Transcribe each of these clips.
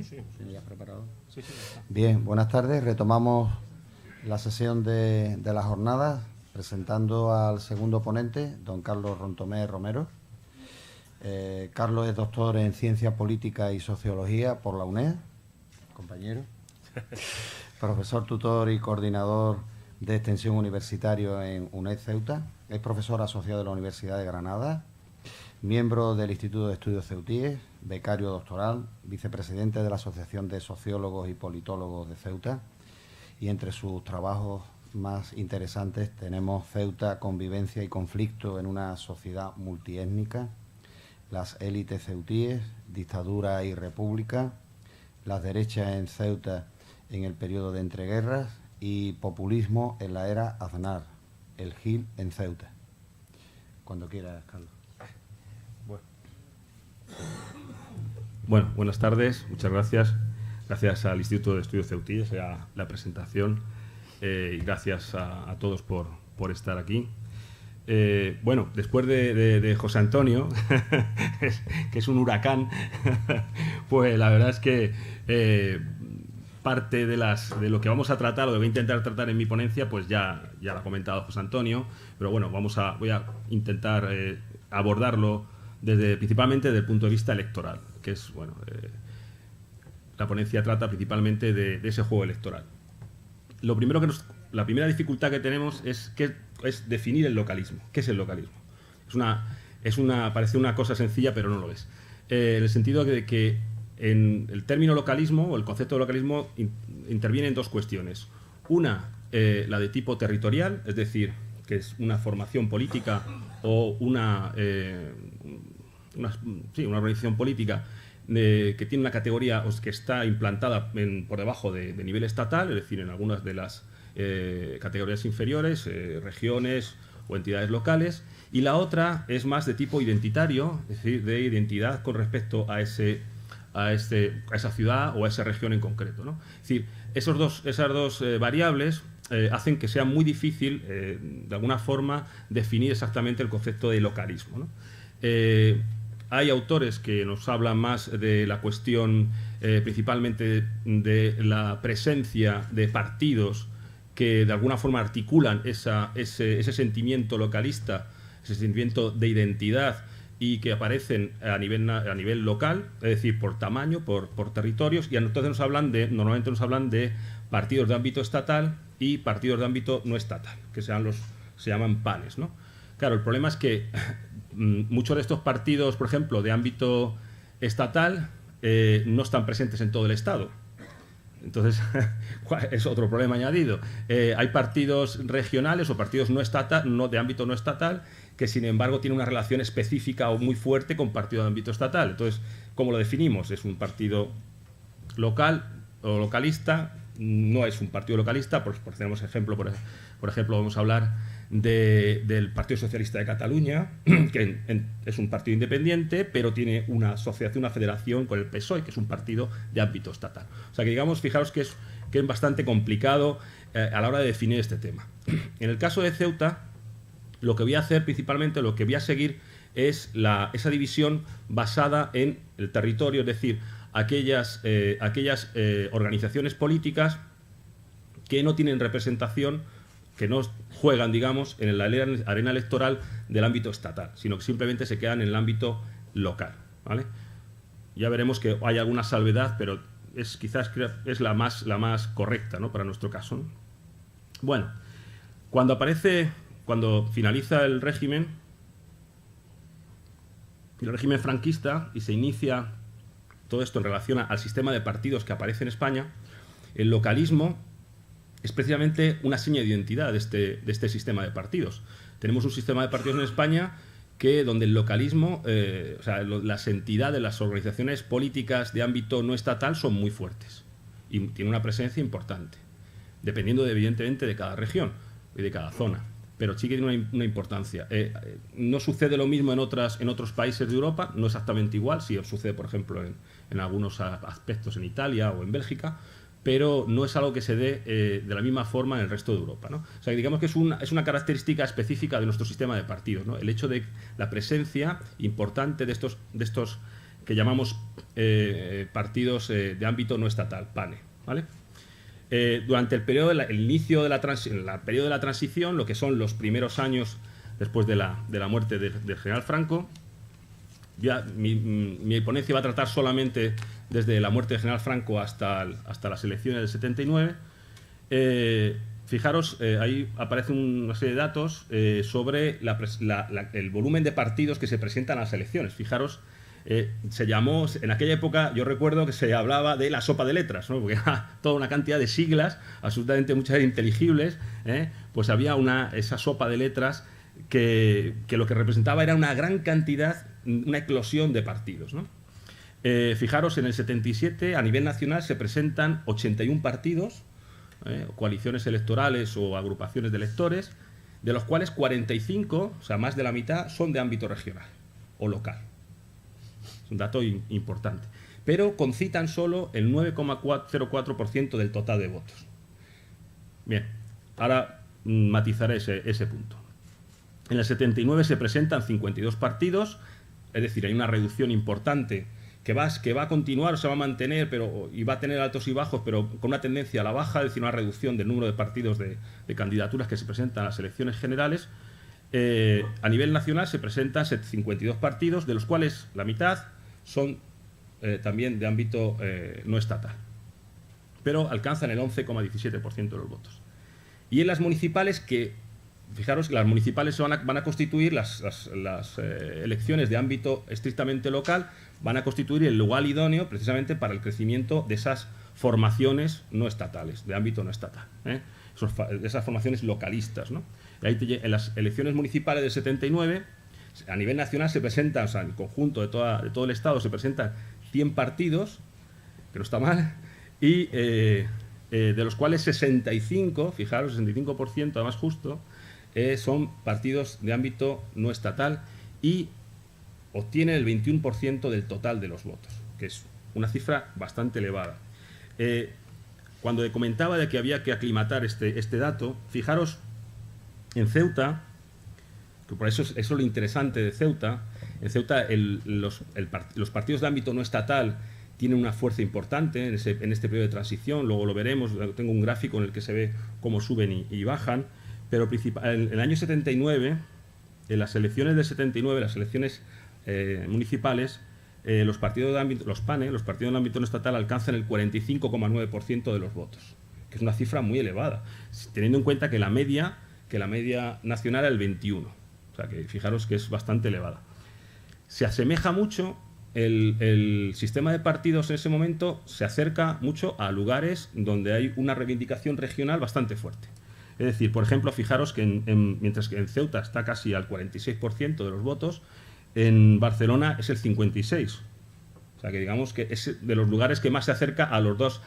¿Sí? Sí. ¿Ya preparado? Sí, sí, ya está. Bien, buenas tardes. Retomamos la sesión de la jornada presentando al segundo ponente, don Carlos Rontomé Romero. Carlos es doctor en Ciencia Política y Sociología por la UNED, compañero. Profesor tutor y coordinador de extensión universitario en UNED Ceuta. Es profesor asociado de la Universidad de Granada. Miembro del Instituto de Estudios Ceutíes, becario doctoral, vicepresidente de la Asociación de Sociólogos y Politólogos de Ceuta. Y entre sus trabajos más interesantes tenemos Ceuta, convivencia y conflicto en una sociedad multiétnica, las élites ceutíes, dictadura y república, las derechas en Ceuta en el periodo de entreguerras y populismo en la era Aznar, el GIL en Ceuta. Cuando quieras, Carlos. Bueno, buenas tardes, muchas gracias. Gracias al Instituto de Estudios Ceutíes, a la presentación, y gracias a todos por estar aquí. Bueno, después de José Antonio, que es un huracán, pues la verdad es que parte de lo que vamos a tratar o de voy a intentar tratar en mi ponencia, pues ya lo ha comentado José Antonio, pero bueno, voy a intentar abordarlo principalmente desde el punto de vista electoral, que es, bueno, la ponencia trata principalmente de ese juego electoral. La primera dificultad que tenemos es definir el localismo. ¿Qué es el localismo? Parece una cosa sencilla, pero no lo es. En el sentido de que en el término localismo o el concepto de localismo interviene en dos cuestiones. Una, la de tipo territorial, es decir, que es una formación política o una organización política que tiene una categoría que está implantada por debajo de nivel estatal, es decir, en algunas de las categorías inferiores, regiones o entidades locales, y la otra es más de tipo identitario, es decir, de identidad con respecto a esa ciudad o a esa región en concreto, ¿no? Es decir, esas dos variables hacen que sea muy difícil, de alguna forma, definir exactamente el concepto de localismo, ¿no? Hay autores que nos hablan más de la cuestión principalmente de la presencia de partidos que de alguna forma articulan ese sentimiento localista, ese sentimiento de identidad y que aparecen a nivel local, es decir, por tamaño, por territorios, y entonces normalmente nos hablan de partidos de ámbito estatal y partidos de ámbito no estatal, que se llaman PANES, ¿no? Claro, el problema es que muchos de estos partidos, por ejemplo, de ámbito estatal, no están presentes en todo el Estado. Entonces, es otro problema añadido. Hay partidos regionales o partidos de ámbito no estatal que, sin embargo, tienen una relación específica o muy fuerte con partidos de ámbito estatal. Entonces, ¿cómo lo definimos? ¿Es un partido local o localista? No es un partido localista. Tenemos ejemplo, por ejemplo, vamos a hablar del Partido Socialista de Cataluña, que es un partido independiente, pero tiene una asociación, una federación con el PSOE, que es un partido de ámbito estatal. O sea que, digamos, fijaros que es bastante complicado a la hora de definir este tema. En el caso de Ceuta, lo que voy a hacer principalmente, lo que voy a seguir es esa división basada en el territorio, es decir, aquellas organizaciones políticas que no tienen representación, que no juegan, digamos, en la arena electoral del ámbito estatal, sino que simplemente se quedan en el ámbito local, ¿vale? Ya veremos que hay alguna salvedad, pero quizás es la más correcta, ¿no?, para nuestro caso, ¿no? Bueno, cuando finaliza el régimen franquista y se inicia todo esto en relación al sistema de partidos que aparece en España, el localismo es precisamente una seña de identidad de este sistema de partidos. Tenemos un sistema de partidos en España donde el localismo, las entidades, las organizaciones políticas de ámbito no estatal son muy fuertes y tienen una presencia importante, dependiendo evidentemente de cada región y de cada zona, pero sí que tiene una importancia. No sucede lo mismo en otros países de Europa, no exactamente igual, sí sucede, por ejemplo, en algunos aspectos en Italia o en Bélgica, pero no es algo que se dé de la misma forma en el resto de Europa, ¿no? O sea, digamos que es una característica específica de nuestro sistema de partidos, ¿no? El hecho de la presencia importante de estos que llamamos partidos de ámbito no estatal, PANE, ¿vale? Durante el periodo el inicio de la periodo de la transición, lo que son los primeros años después de la muerte del general Franco, ya mi ponencia va a tratar solamente desde la muerte del general Franco hasta las elecciones del 79. Fijaros, ahí aparece una serie de datos sobre el volumen de partidos que se presentan a las elecciones. Fijaros, se llamó, en aquella época yo recuerdo que se hablaba de la sopa de letras, ¿no? Porque era toda una cantidad de siglas, absolutamente muchas inteligibles, pues había esa sopa de letras que lo que representaba era una gran cantidad, una eclosión de partidos, ¿no? Fijaros, en el 77 a nivel nacional se presentan 81 partidos, coaliciones electorales o agrupaciones de electores, de los cuales 45, o sea, más de la mitad, son de ámbito regional o local. Es un dato importante. Pero concitan solo el 9,04% del total de votos. Bien, ahora matizaré ese punto. En el 79 se presentan 52 partidos, es decir, hay una reducción importante que va a continuar o se va a mantener y va a tener altos y bajos, pero con una tendencia a la baja, es decir, una reducción del número de partidos de candidaturas que se presentan a las elecciones generales. A nivel nacional se presentan 52 partidos, de los cuales la mitad son también de ámbito no estatal, pero alcanzan el 11,17% de los votos. Y en las municipales, fijaros que las municipales van a constituir las elecciones de ámbito estrictamente local, van a constituir el lugar idóneo precisamente para el crecimiento de esas formaciones no estatales, de ámbito no estatal, esas formaciones localistas, ¿no? En las elecciones municipales del 79, a nivel nacional se presentan, o sea, en el conjunto de todo el Estado se presentan 100 partidos, que no está mal, y de los cuales 65, fijaros, 65%, además justo, son partidos de ámbito no estatal y obtienen el 21% del total de los votos, que es una cifra bastante elevada. Cuando comentaba de que había que aclimatar este dato, fijaros, en Ceuta, que por eso es lo interesante de Ceuta, en Ceuta los partidos de ámbito no estatal tienen una fuerza importante en este periodo de transición, luego lo veremos, tengo un gráfico en el que se ve cómo suben y bajan, pero en el año 79, en las elecciones del 79, las elecciones municipales, los partidos de ámbito, los PANE, los partidos de ámbito no estatal, alcanzan el 45,9% de los votos, que es una cifra muy elevada, teniendo en cuenta que la media nacional era el 21%, o sea que fijaros que es bastante elevada. Se asemeja mucho, el sistema de partidos en ese momento se acerca mucho a lugares donde hay una reivindicación regional bastante fuerte. Es decir, por ejemplo, fijaros que mientras que en Ceuta está casi al 46% de los votos, en Barcelona es el 56%. O sea que digamos que es de los lugares que más se acerca a las dos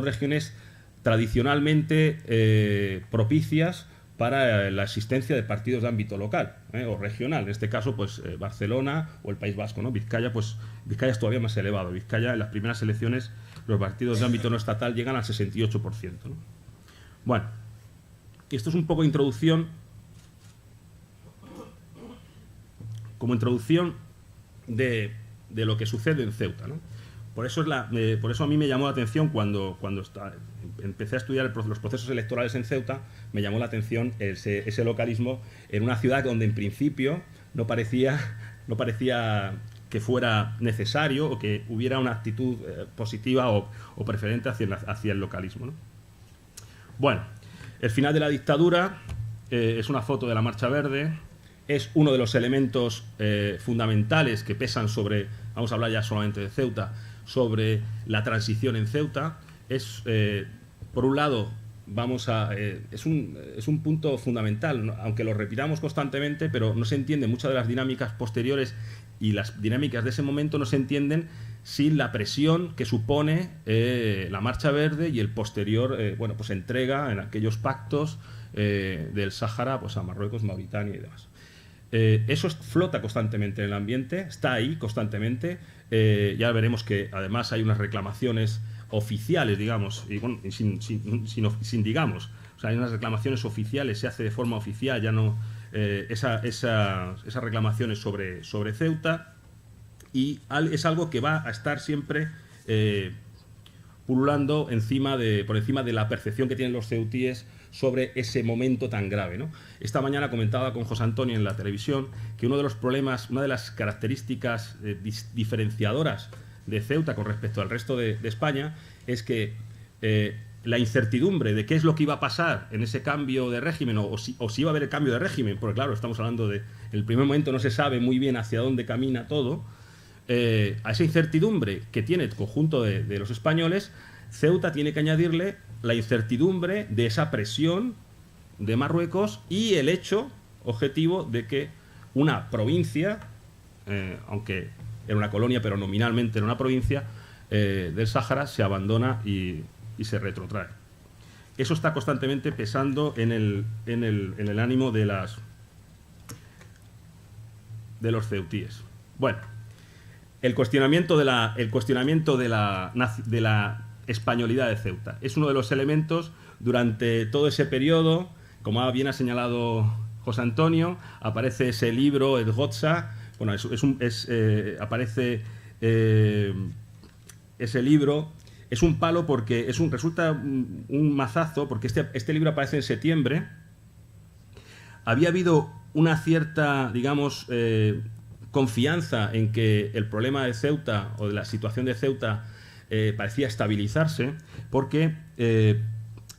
regiones tradicionalmente propicias para la existencia de partidos de ámbito local o regional. En este caso, pues Barcelona o el País Vasco, ¿no? Vizcaya es todavía más elevado. Vizcaya, en las primeras elecciones, los partidos de ámbito no estatal llegan al 68%, ¿no? Bueno, esto es un poco introducción, como introducción de lo que sucede en Ceuta, ¿no? Por eso a mí me llamó la atención cuando empecé a estudiar los procesos electorales en Ceuta, me llamó la atención ese localismo en una ciudad donde en principio no parecía que fuera necesario o que hubiera una actitud positiva o preferente hacia el localismo, ¿no? Bueno, el final de la dictadura es una foto de la Marcha Verde, es uno de los elementos fundamentales que pesan sobre, vamos a hablar ya solamente de Ceuta, sobre la transición en Ceuta. Por un lado, es un punto fundamental, ¿no? Aunque lo repitamos constantemente, pero no se entiende muchas de las dinámicas posteriores y las dinámicas de ese momento no se entienden sin la presión que supone la Marcha Verde y el posterior pues entrega en aquellos pactos del Sáhara pues a Marruecos, Mauritania y demás. Eso flota constantemente en el ambiente, está ahí constantemente. Ya veremos que además hay unas reclamaciones oficiales, digamos, y bueno, sin digamos, o sea, hay unas reclamaciones oficiales, se hace de forma oficial, ya no esas reclamaciones sobre Ceuta. y es algo que va a estar siempre pululando por encima de la percepción que tienen los ceutíes sobre ese momento tan grave, ¿no? Esta mañana comentaba con José Antonio en la televisión que uno de los problemas, una de las características diferenciadoras de Ceuta con respecto al resto de España es que la incertidumbre de qué es lo que iba a pasar en ese cambio de régimen o si iba a haber el cambio de régimen, porque claro, estamos hablando de en el primer momento no se sabe muy bien hacia dónde camina todo, a esa incertidumbre que tiene el conjunto de los españoles, Ceuta tiene que añadirle la incertidumbre de esa presión de Marruecos y el hecho objetivo de que una provincia, aunque era una colonia pero nominalmente era una provincia del Sáhara, se abandona y se retrotrae. Eso está constantemente pesando en el ánimo de los ceutíes. Bueno, el cuestionamiento de la españolidad de Ceuta es uno de los elementos durante todo ese periodo. Como bien ha señalado José Antonio, aparece ese libro, el Gotza. Bueno, aparece ese libro. Es un palo porque resulta un mazazo, porque este libro aparece en septiembre. Había habido una cierta, digamos, confianza en que el problema de Ceuta o de la situación de Ceuta parecía estabilizarse, porque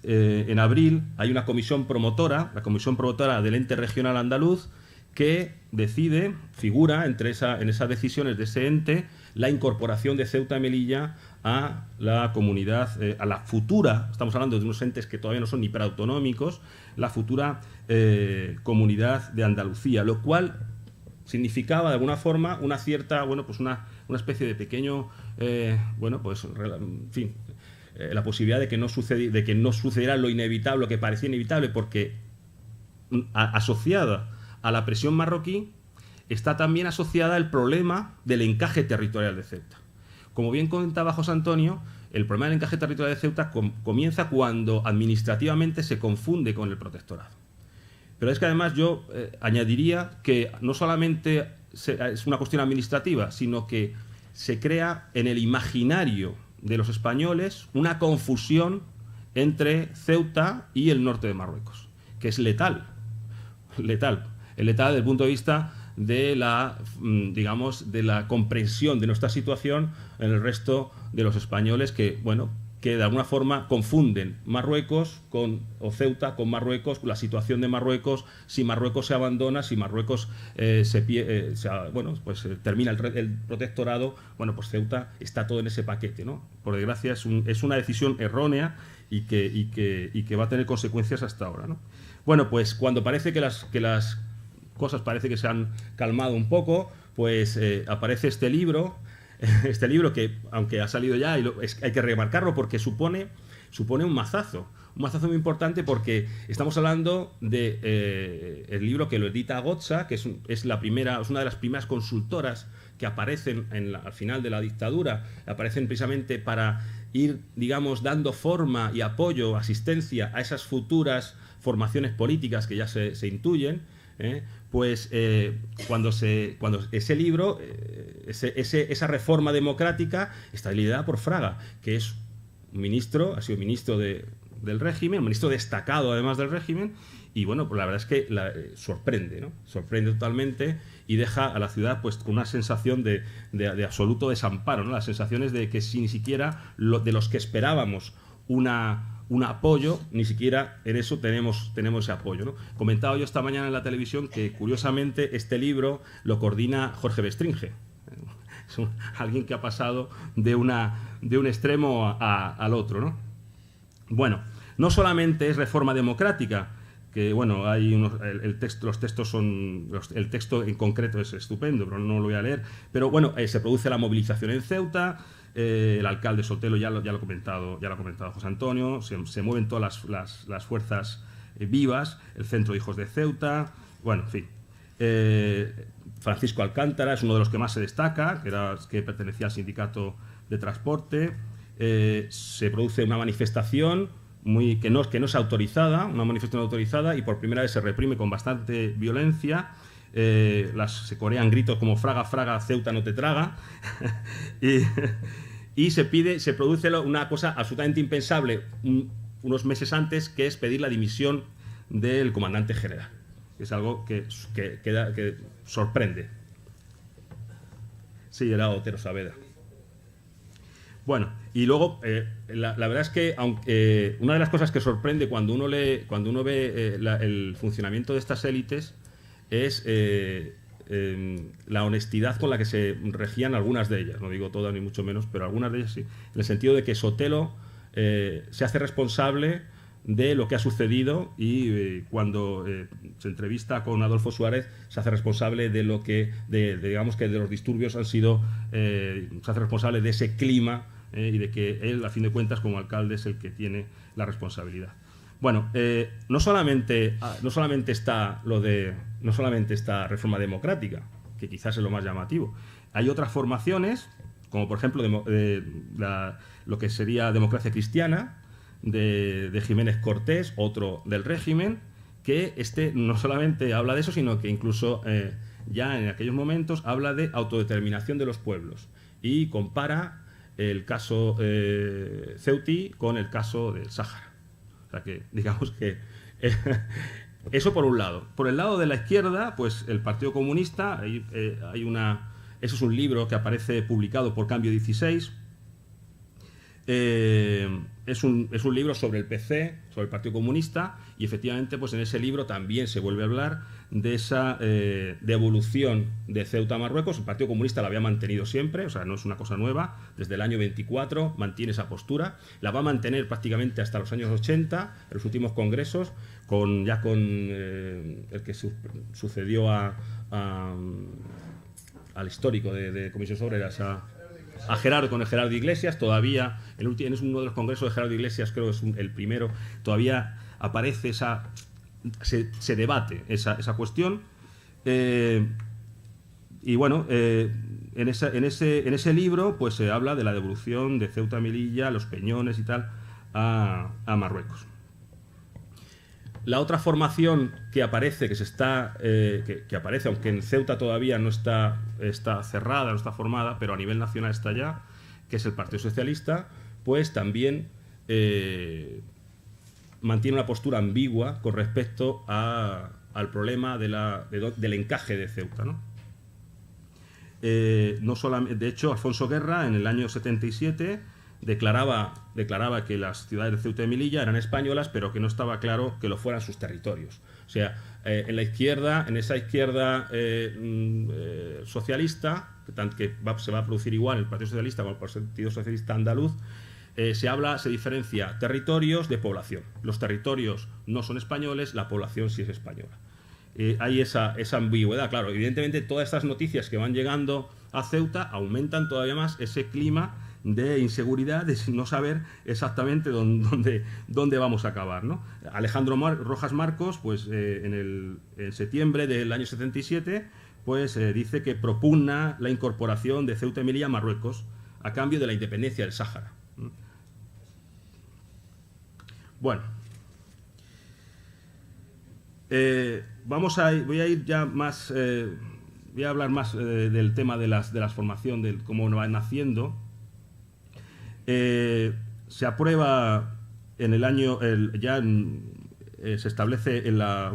en abril hay una comisión promotora, la comisión promotora del ente regional andaluz, que figura en esas decisiones de ese ente, la incorporación de Ceuta y Melilla a la comunidad, a la futura, estamos hablando de unos entes que todavía no son ni preautonómicos, la futura comunidad de Andalucía, lo cual significaba de alguna forma una cierta, bueno, pues una especie de pequeño, bueno, pues, en fin, la posibilidad de que no sucediera lo inevitable, lo que parecía inevitable, porque asociada a la presión marroquí está también asociada el problema del encaje territorial de Ceuta. Como bien comentaba José Antonio, el problema del encaje territorial de Ceuta comienza cuando administrativamente se confunde con el protectorado. Pero es que además yo añadiría que no solamente es una cuestión administrativa, sino que se crea en el imaginario de los españoles una confusión entre Ceuta y el norte de Marruecos, que es letal. Es letal desde el punto de vista de la, digamos, de la comprensión de nuestra situación en el resto de los españoles que, bueno, que de alguna forma confunden Marruecos o Ceuta con Marruecos, la situación de Marruecos, si Marruecos se abandona, si Marruecos termina el protectorado, bueno, pues Ceuta está todo en ese paquete, ¿no? Por desgracia es una decisión errónea y que va a tener consecuencias hasta ahora, ¿no? Bueno, pues cuando parece que las cosas parece que se han calmado un poco, pues aparece este libro que, aunque ha salido ya, hay que remarcarlo porque supone un mazazo muy importante, porque estamos hablando de el libro que lo edita Gotza, que es una de las primeras consultoras que aparecen al final de la dictadura, aparecen precisamente para ir, digamos, dando forma y apoyo, asistencia a esas futuras formaciones políticas que ya se intuyen. Pues cuando ese libro, esa reforma democrática está liderada por Fraga, que es ha sido ministro del régimen, un ministro destacado además del régimen, y bueno, pues la verdad es que sorprende, ¿no? Sorprende totalmente y deja a la ciudad pues con una sensación de absoluto desamparo, ¿no? Las sensaciones de que si ni siquiera de los que esperábamos un apoyo, ni siquiera en eso tenemos ese apoyo, ¿no? Comentaba yo esta mañana en la televisión que, curiosamente, este libro lo coordina Jorge Bestringe. Es alguien que ha pasado de un extremo al otro, ¿no? Bueno, no solamente es reforma democrática, que bueno, el texto en concreto es estupendo, pero no lo voy a leer, pero bueno, se produce la movilización en Ceuta. El alcalde Sotelo ya lo ha comentado José Antonio, se mueven todas las fuerzas vivas, el Centro de Hijos de Ceuta, bueno, en fin. Francisco Alcántara es uno de los que más se destaca, que pertenecía al sindicato de transporte. Se produce una manifestación que no es autorizada, una manifestación autorizada, y por primera vez se reprime con bastante violencia. se corean gritos como fraga, fraga, Ceuta no te traga, y se produce una cosa absolutamente impensable unos meses antes, que es pedir la dimisión del comandante general. Es algo que sorprende. Sí, era Otero Saavedra. Bueno, y luego la verdad es que una de las cosas que sorprende cuando uno ve el funcionamiento de estas élites es la honestidad con la que se regían algunas de ellas. No digo todas ni mucho menos, pero algunas de ellas sí. En el sentido de que Sotelo se hace responsable de lo que ha sucedido y cuando se entrevista con Adolfo Suárez se hace responsable de lo que, digamos que de los disturbios han sido, se hace responsable de ese clima y de que él, a fin de cuentas, como alcalde, es el que tiene la responsabilidad. Bueno, no solamente está esta reforma democrática, que quizás es lo más llamativo. Hay otras formaciones, como por ejemplo lo que sería democracia cristiana, de Jiménez Cortés, otro del régimen, que no solamente habla de eso, sino que incluso ya en aquellos momentos habla de autodeterminación de los pueblos y compara el caso ceutí con el caso del Sáhara. O sea que, digamos que eso por un lado. Por el lado de la izquierda, pues el Partido Comunista, eso es un libro que aparece publicado por Cambio 16. Es un libro sobre el PC, sobre el Partido Comunista, y efectivamente pues en ese libro también se vuelve a hablar de esa devolución de Ceuta a Marruecos. El Partido Comunista la había mantenido siempre, o sea, no es una cosa nueva. Desde el año 24 mantiene esa postura, la va a mantener prácticamente hasta los años 80, en los últimos congresos, con el que sucedió al histórico de Comisiones Obreras, a Gerardo, con el Gerardo Iglesias. Todavía en uno de los congresos de Gerardo Iglesias, creo que es el primero, todavía aparece se debate esa cuestión. Y bueno, en ese libro pues se habla de la devolución de Ceuta, Melilla, Los Peñones y tal a Marruecos. La otra formación que aparece, que aparece, aunque en Ceuta todavía no está cerrada, no está formada, pero a nivel nacional está ya, que es el Partido Socialista, pues también mantiene una postura ambigua con respecto al problema del encaje de Ceuta, ¿no? No solamente, de hecho, Alfonso Guerra en el año 77 declaraba que las ciudades de Ceuta y Melilla eran españolas, pero que no estaba claro que lo fueran sus territorios. O sea, en esa izquierda socialista, que se va a producir igual el Partido Socialista como el Partido Socialista Andaluz, se diferencia territorios de población. Los territorios no son españoles, la población sí es española. Hay esa ambigüedad, claro. Evidentemente, todas estas noticias que van llegando a Ceuta aumentan todavía más ese clima de inseguridad, de no saber exactamente dónde vamos a acabar, ¿no? Alejandro Rojas Marcos, pues en septiembre del año 77, pues dice que propugna la incorporación de Ceuta y Melilla a Marruecos a cambio de la independencia del Sáhara. Bueno, voy a ir ya más, voy a hablar más del tema de la formación, de cómo va naciendo. Se aprueba en el año, se establece en la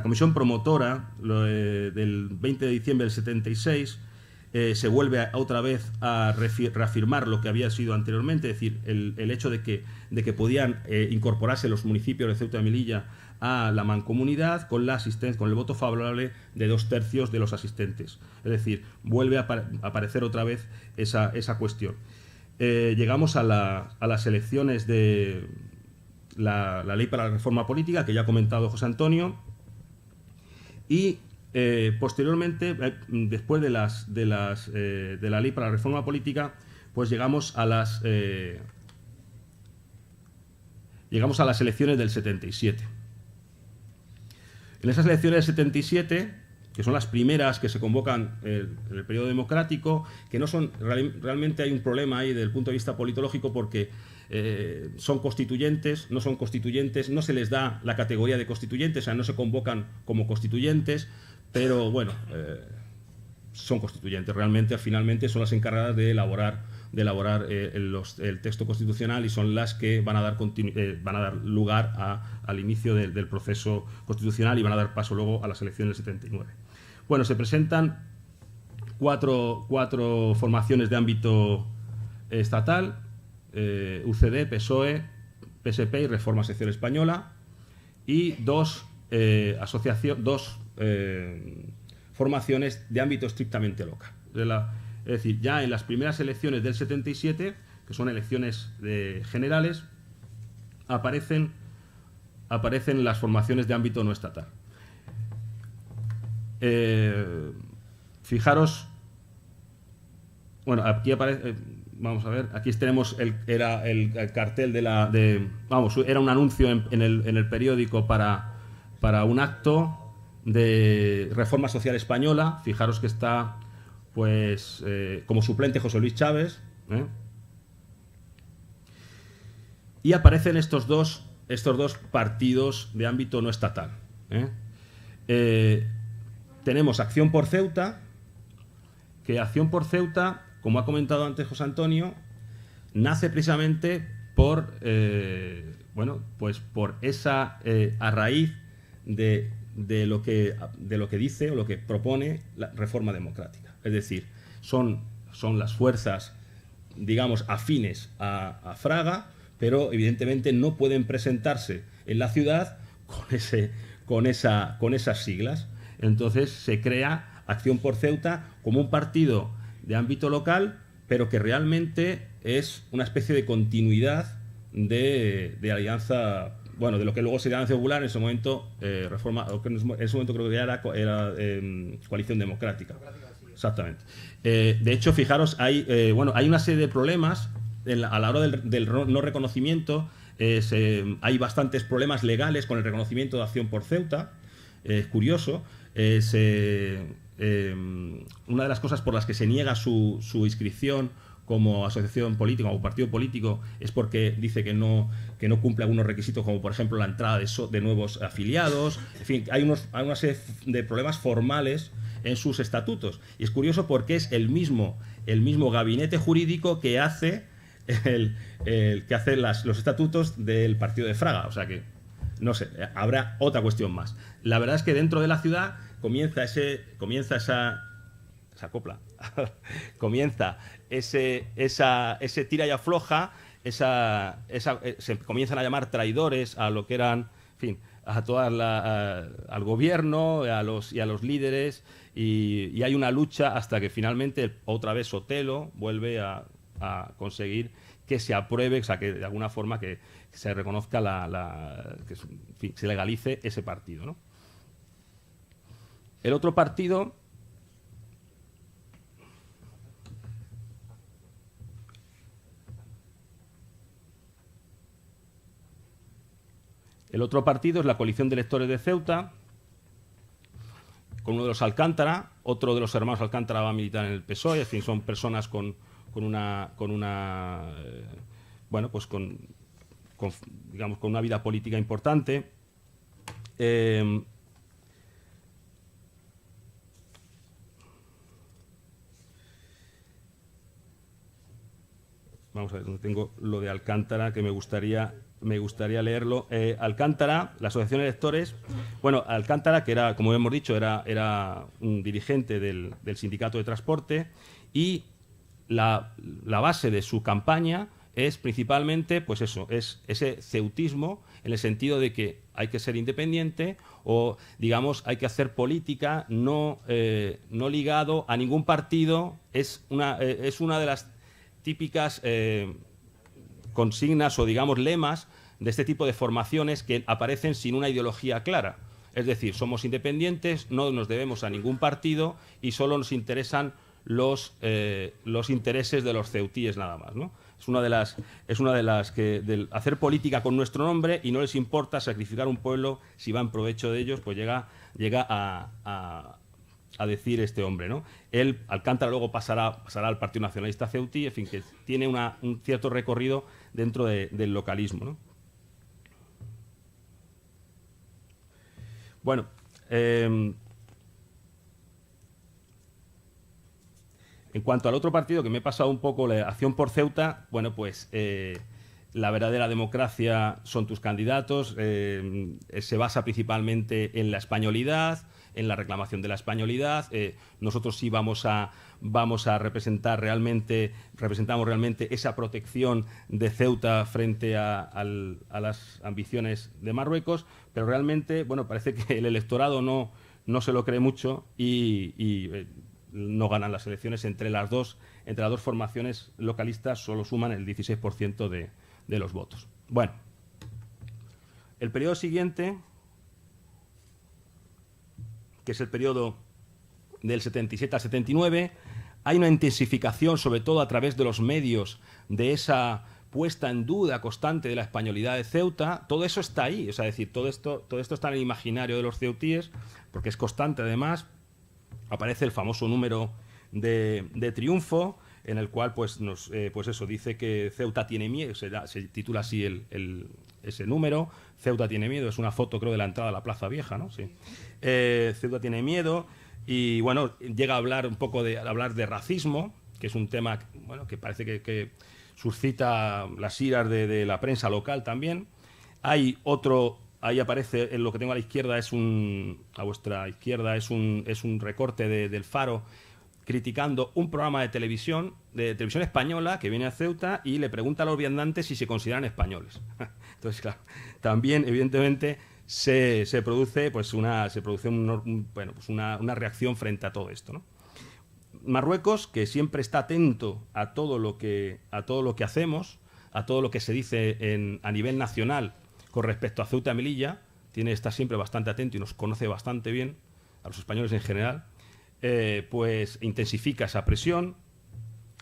comisión promotora del 20 de diciembre del 76, se vuelve otra vez a reafirmar lo que había sido anteriormente, es decir, el hecho de que podían incorporarse los municipios de Ceuta y Melilla a la mancomunidad con el voto favorable de 2/3 de los asistentes. Es decir, vuelve a aparecer otra vez esa cuestión. Llegamos a las elecciones de la Ley para la Reforma Política, que ya ha comentado José Antonio, y posteriormente, después de la Ley para la Reforma Política, pues llegamos a las elecciones del 77. En esas elecciones del 77, que son las primeras que se convocan en el periodo democrático, que no son realmente, hay un problema ahí desde el punto de vista politológico, porque son constituyentes, no son constituyentes, no se les da la categoría de constituyentes, o sea, no se convocan como constituyentes, pero bueno, son constituyentes. Realmente, finalmente, son las encargadas de elaborar el texto constitucional y son las que van a dar lugar al inicio del proceso constitucional y van a dar paso luego a las elecciones del 79. Bueno, se presentan cuatro formaciones de ámbito estatal, UCD, PSOE, PSP y Reforma Social Española, y dos formaciones de ámbito estrictamente local. Es decir, ya en las primeras elecciones del 77, que son elecciones generales, aparecen las formaciones de ámbito no estatal. Fijaros, bueno, aquí aparece, vamos a ver, aquí tenemos era el cartel era un anuncio en el periódico para un acto de Reforma Social Española. Fijaros que está, pues, como suplente José Luis Chávez, y aparecen estos dos partidos de ámbito no estatal. Tenemos Acción por Ceuta, que Acción por Ceuta, como ha comentado antes José Antonio, nace precisamente por esa a raíz de lo que dice o lo que propone la reforma democrática. Es decir, son las fuerzas, digamos, afines a Fraga, pero evidentemente no pueden presentarse en la ciudad con esas siglas. Entonces se crea Acción por Ceuta como un partido de ámbito local, pero que realmente es una especie de continuidad de alianza, bueno, de lo que luego sería Alianza Popular, en ese momento Reforma, en ese momento creo que ya era Coalición Democrática. Exactamente. De hecho, fijaros, hay una serie de problemas a la hora del no reconocimiento. Hay bastantes problemas legales con el reconocimiento de Acción por Ceuta. Es curioso. Una de las cosas por las que se niega su inscripción como asociación política o partido político es porque dice que no cumple algunos requisitos, como por ejemplo la entrada de nuevos afiliados. En fin, hay una serie de problemas formales en sus estatutos. Y es curioso porque es el mismo gabinete jurídico que hace los estatutos del partido de Fraga. O sea que, no sé, habrá otra cuestión más. La verdad es que dentro de la ciudad comienza esa copla, comienza ese tira y afloja, se comienzan a llamar traidores a lo que eran, en fin, al gobierno y a los líderes, y hay una lucha hasta que finalmente otra vez Sotelo vuelve a conseguir que se apruebe, o sea, que de alguna forma que se reconozca que en fin, se legalice ese partido, ¿no? El otro partido es la Coalición de Electores de Ceuta, con uno de los Alcántara. Otro de los hermanos Alcántara va a militar en el PSOE. En fin, son personas con una vida política importante. Vamos a ver, donde tengo lo de Alcántara, que me gustaría leerlo. Alcántara, la Asociación de Electores. Bueno, Alcántara, que era, como hemos dicho, era un dirigente del sindicato de transporte, y la base de su campaña es principalmente, pues eso, es ese ceutismo, en el sentido de que hay que ser independiente, o, digamos, hay que hacer política no ligado a ningún partido. Es una de las típicas consignas o, digamos, lemas de este tipo de formaciones que aparecen sin una ideología clara. Es decir, somos independientes, no nos debemos a ningún partido y solo nos interesan los intereses de los ceutíes nada más, ¿no? Es una de las que del hacer política con nuestro nombre, y no les importa sacrificar un pueblo si va en provecho de ellos, pues llega a decir este hombre, ¿no? Él, Alcántara, luego pasará al Partido Nacionalista Ceutí, en fin, que tiene un cierto recorrido dentro del localismo, ¿no? Bueno, en cuanto al otro partido, que me he pasado un poco, la Acción por Ceuta, bueno, pues la verdadera democracia son tus candidatos, se basa principalmente en la españolidad, en la reclamación de la españolidad. Nosotros sí vamos a representamos realmente esa protección de Ceuta frente a las ambiciones de Marruecos, pero realmente, bueno, parece que el electorado no se lo cree mucho y no ganan las elecciones. Entre las dos formaciones localistas solo suman el 16% de los votos. Bueno, el periodo siguiente, que es el periodo del 77 al 79, hay una intensificación, sobre todo a través de los medios, de esa puesta en duda constante de la españolidad de Ceuta. Todo eso está ahí, es decir, todo esto está en el imaginario de los ceutíes, porque es constante. Además, aparece el famoso número de triunfo, en el cual pues eso dice que Ceuta tiene miedo, se titula así ese número. Ceuta tiene miedo, es una foto, creo, de la entrada a la Plaza Vieja, ¿no? Sí. Ceuta tiene miedo, y bueno, llega a hablar un poco hablar de racismo, que es un tema, bueno, que parece que suscita las iras de la prensa local también. Hay otro, ahí aparece, en lo que tengo a la izquierda a vuestra izquierda es un recorte del Faro, criticando un programa de televisión española que viene a Ceuta y le pregunta a los viandantes si se consideran españoles. Entonces, claro, también, evidentemente, se produce una reacción frente a todo esto, ¿no? Marruecos, que siempre está atento a todo lo que hacemos, a todo lo que se dice a nivel nacional con respecto a Ceuta y Melilla, está siempre bastante atento y nos conoce bastante bien, a los españoles en general. Pues intensifica esa presión.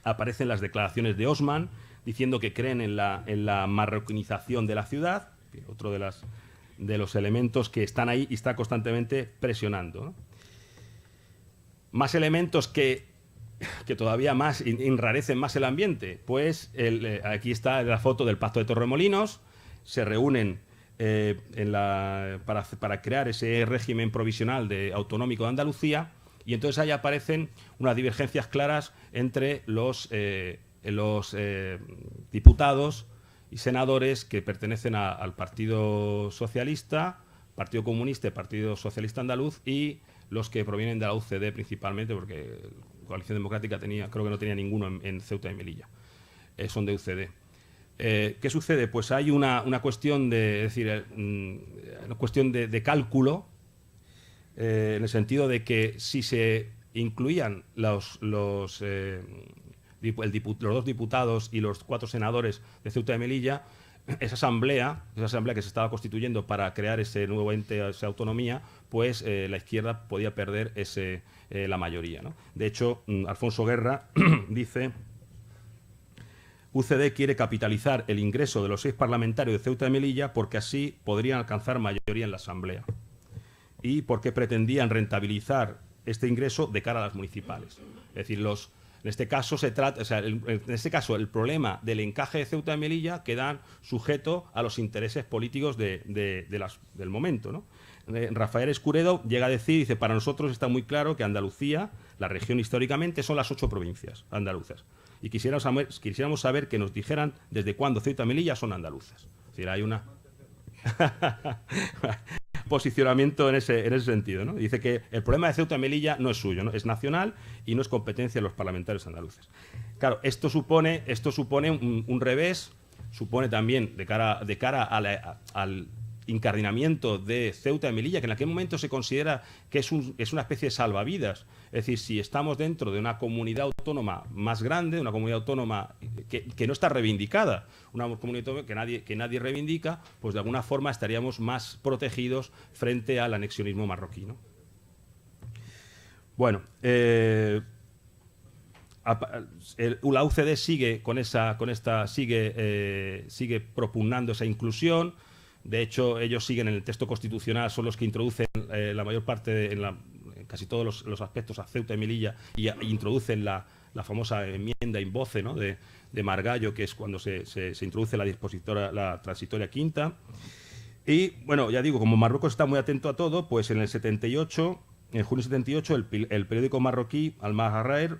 Aparecen las declaraciones de Osman diciendo que creen en la marroquinización de la ciudad, otro de los elementos que están ahí y está constantemente presionando, ¿no? Más elementos que todavía más enrarecen más el ambiente. Pues aquí está la foto del Pacto de Torremolinos. Se reúnen para crear ese régimen provisional autonómico de Andalucía. Y entonces ahí aparecen unas divergencias claras entre los diputados y senadores que pertenecen al Partido Socialista, Partido Comunista y Partido Socialista Andaluz, y los que provienen de la UCD principalmente, porque la Coalición Democrática creo que no tenía ninguno en Ceuta y Melilla. Son de UCD. ¿Qué sucede? Pues hay una cuestión una cuestión de cálculo, en el sentido de que si se incluían los dos diputados y los 4 senadores de Ceuta y Melilla, esa asamblea que se estaba constituyendo para crear ese nuevo ente, esa autonomía, pues la izquierda podía perder la mayoría, ¿no? De hecho, Alfonso Guerra dice: UCD quiere capitalizar el ingreso de los 6 parlamentarios de Ceuta y Melilla porque así podrían alcanzar mayoría en la asamblea, y porque pretendían rentabilizar este ingreso de cara a las municipales. Es decir, en este caso el problema del encaje de Ceuta y Melilla queda sujeto a los intereses políticos del momento, ¿no? Rafael Escuredo llega a decir, dice: para nosotros está muy claro que Andalucía, la región históricamente, son las 8 provincias andaluzas. Y quisiéramos saber que nos dijeran desde cuándo Ceuta y Melilla son andaluzas. Es decir, hay una posicionamiento en ese sentido, ¿no? Dice que el problema de Ceuta y Melilla no es suyo, ¿no? Es nacional y no es competencia de los parlamentarios andaluces. Claro, esto supone un revés, supone también de cara al incardinamiento de Ceuta y Melilla, que en aquel momento se considera que es una especie de salvavidas. Es decir, si estamos dentro de una comunidad autónoma más grande, una comunidad autónoma que no está reivindicada, una comunidad autónoma que nadie reivindica, pues de alguna forma estaríamos más protegidos frente al anexionismo marroquí, ¿no? Bueno, la UCD sigue sigue propugnando esa inclusión. De hecho, ellos siguen en el texto constitucional, son los que introducen la mayor parte casi todos los aspectos a Ceuta y Melilla y introducen la famosa enmienda in voce, ¿no?, de Margallo, que es cuando se introduce la transitoria quinta. Y, bueno, ya digo, como Marruecos está muy atento a todo, pues en el 78, en junio 78, el periódico marroquí Al-Maharrer,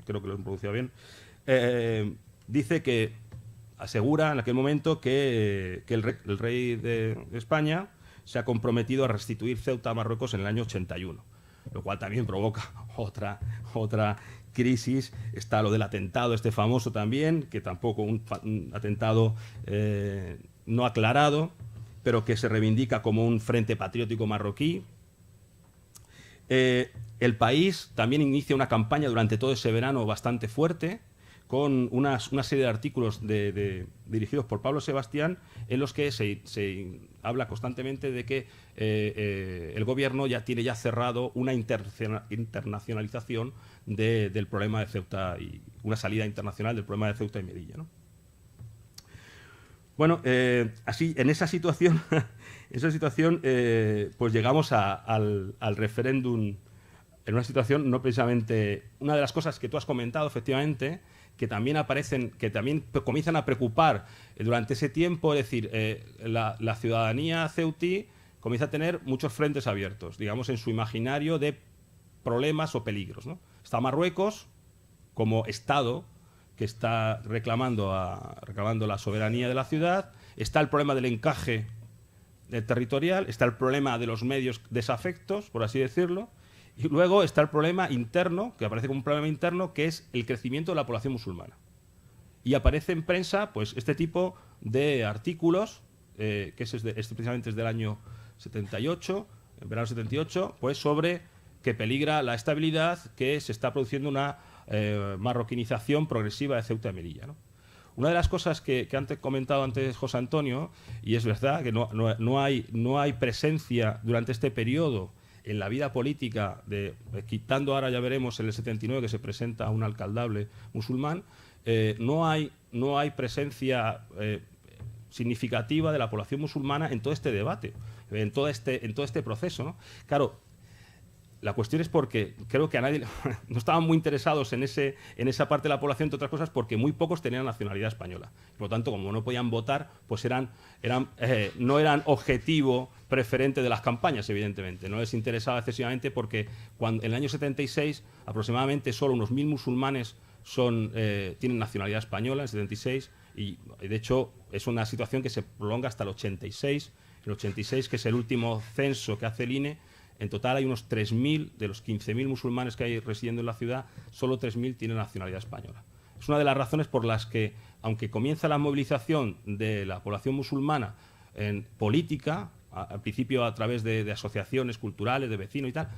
creo que lo he pronunciado bien, dice que asegura en aquel momento que el rey de España se ha comprometido a restituir Ceuta a Marruecos en el año 81, lo cual también provoca otra crisis. Está lo del atentado este famoso también, que tampoco un atentado no aclarado, pero que se reivindica como un frente patriótico marroquí. El país también inicia una campaña durante todo ese verano bastante fuerte, con una serie de artículos dirigidos por Pablo Sebastián, en los que se habla constantemente de que el gobierno tiene cerrado una internacionalización del problema de Ceuta y una salida internacional del problema de Ceuta y Melilla, ¿no? Bueno, así, en esa situación, pues llegamos al referéndum en una situación no precisamente... Una de las cosas que tú has comentado, efectivamente, que también comienzan a preocupar durante ese tiempo, es decir, la ciudadanía ceutí comienza a tener muchos frentes abiertos, digamos, en su imaginario de problemas o peligros, ¿no? Está Marruecos como Estado, que está reclamando la soberanía de la ciudad. Está el problema del encaje territorial, está el problema de los medios desafectos, por así decirlo, y luego está el problema interno, que aparece como un problema interno, que es el crecimiento de la población musulmana. Y aparece en prensa pues este tipo de artículos, que precisamente es del año 78, en verano 78, pues sobre que peligra la estabilidad, que se está produciendo una marroquinización progresiva de Ceuta y Melilla, ¿no? Una de las cosas que comentado antes José Antonio, y es verdad que no hay presencia durante este periodo en la vida política, quitando ahora, ya veremos, en el 79 que se presenta un alcaldable musulmán, no hay presencia significativa de la población musulmana en todo este debate, en todo este proceso, ¿no? Claro, la cuestión es porque creo que a nadie no estaban muy interesados en esa parte de la población, entre otras cosas, porque muy pocos tenían nacionalidad española. Por lo tanto, como no podían votar, pues no eran objetivo preferente de las campañas, evidentemente. No les interesaba excesivamente porque en el año 76 aproximadamente solo unos 1000 musulmanes tienen nacionalidad española, en 76, y de hecho es una situación que se prolonga hasta el 86. El 86, que es el último censo que hace el INE, en total hay unos 3.000, de los 15.000 musulmanes que hay residiendo en la ciudad, solo 3.000 tienen nacionalidad española. Es una de las razones por las que, aunque comienza la movilización de la población musulmana en política, al principio a través de asociaciones culturales, de vecinos y tal,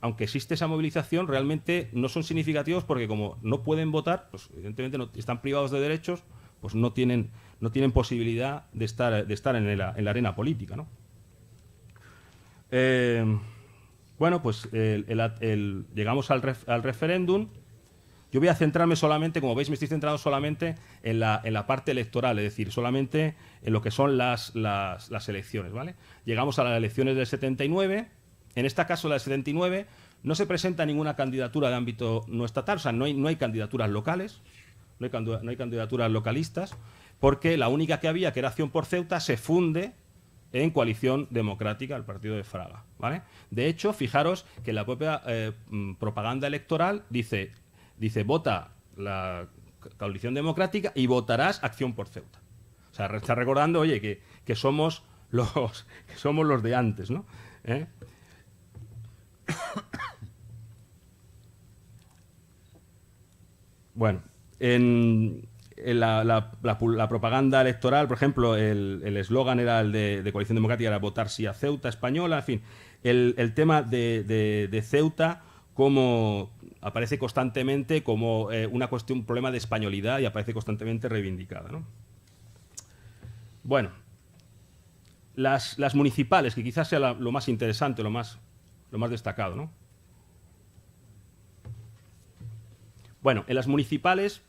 aunque existe esa movilización, realmente no son significativos porque como no pueden votar, pues evidentemente están privados de derechos, pues no tienen posibilidad de estar en la arena política, ¿no? Bueno, pues llegamos al referéndum. Yo voy a centrarme solamente, como veis, me estoy centrando solamente en la parte electoral, es decir, solamente en lo que son las elecciones, ¿vale? Llegamos a las elecciones del 79. En este caso, la del 79, no se presenta ninguna candidatura de ámbito no estatal, o sea, no hay candidaturas locales, no hay candidaturas localistas, porque la única que había, que era Acción por Ceuta, se funde en Coalición Democrática, el partido de Fraga, ¿vale? De hecho, fijaros que la propia propaganda electoral dice vota la Coalición Democrática y votarás Acción por Ceuta. O sea, está recordando, oye, que somos los de antes, ¿no? Bueno, en la propaganda electoral, por ejemplo, el eslogan era el de Coalición Democrática, era votar sí a Ceuta española, en fin. El tema de Ceuta como aparece constantemente como un problema de españolidad y aparece constantemente reivindicada, ¿no? Bueno, las municipales, que quizás sea lo más interesante, lo más destacado, ¿no? Bueno, en las municipales,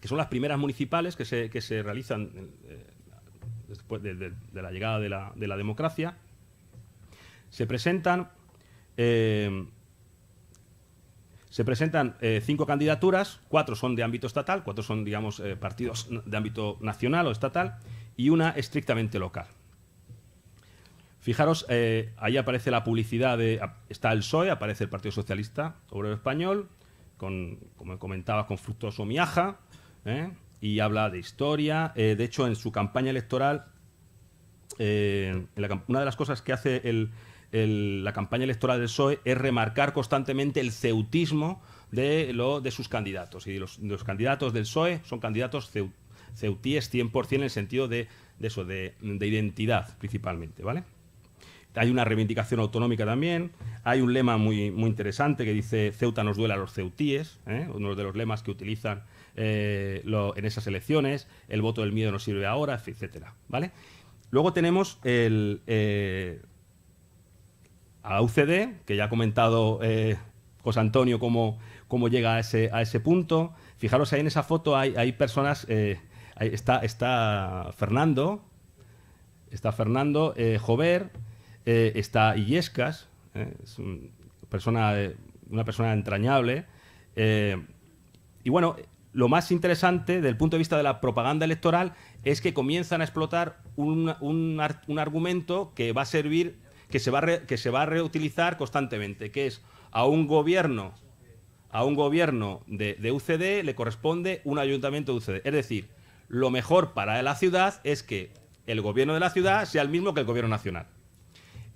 que son las primeras municipales que se realizan después de la llegada de la democracia, se presentan Se presentan 5 candidaturas, 4 son de ámbito estatal, 4 son, digamos, partidos de ámbito nacional o estatal, y una estrictamente local. Fijaros, ahí aparece la publicidad está el PSOE, aparece el Partido Socialista Obrero Español, como comentaba, con Fructuoso Miaja, y habla de historia. De hecho, en su campaña electoral, una de las cosas que hace la campaña electoral del PSOE es remarcar constantemente el ceutismo de sus candidatos. Y los candidatos del PSOE son candidatos ceutíes 100% en el sentido de identidad, principalmente, ¿vale? Hay una reivindicación autonómica también. Hay un lema muy, muy interesante que dice: Ceuta nos duele a los ceutíes, uno de los lemas que utilizan en esas elecciones. El voto del miedo nos sirve ahora, etcétera, ¿vale? Luego tenemos a UCD, que ya ha comentado José Antonio cómo llega a ese punto. Fijaros, ahí en esa foto hay personas. Está Fernando, Jover, está Illescas, es una persona entrañable. Y bueno, lo más interesante desde el punto de vista de la propaganda electoral es que comienzan a explotar un argumento que va a servir, que se va a reutilizar constantemente, que es a un gobierno de UCD le corresponde un ayuntamiento de UCD. Es decir, lo mejor para la ciudad es que el gobierno de la ciudad sea el mismo que el gobierno nacional.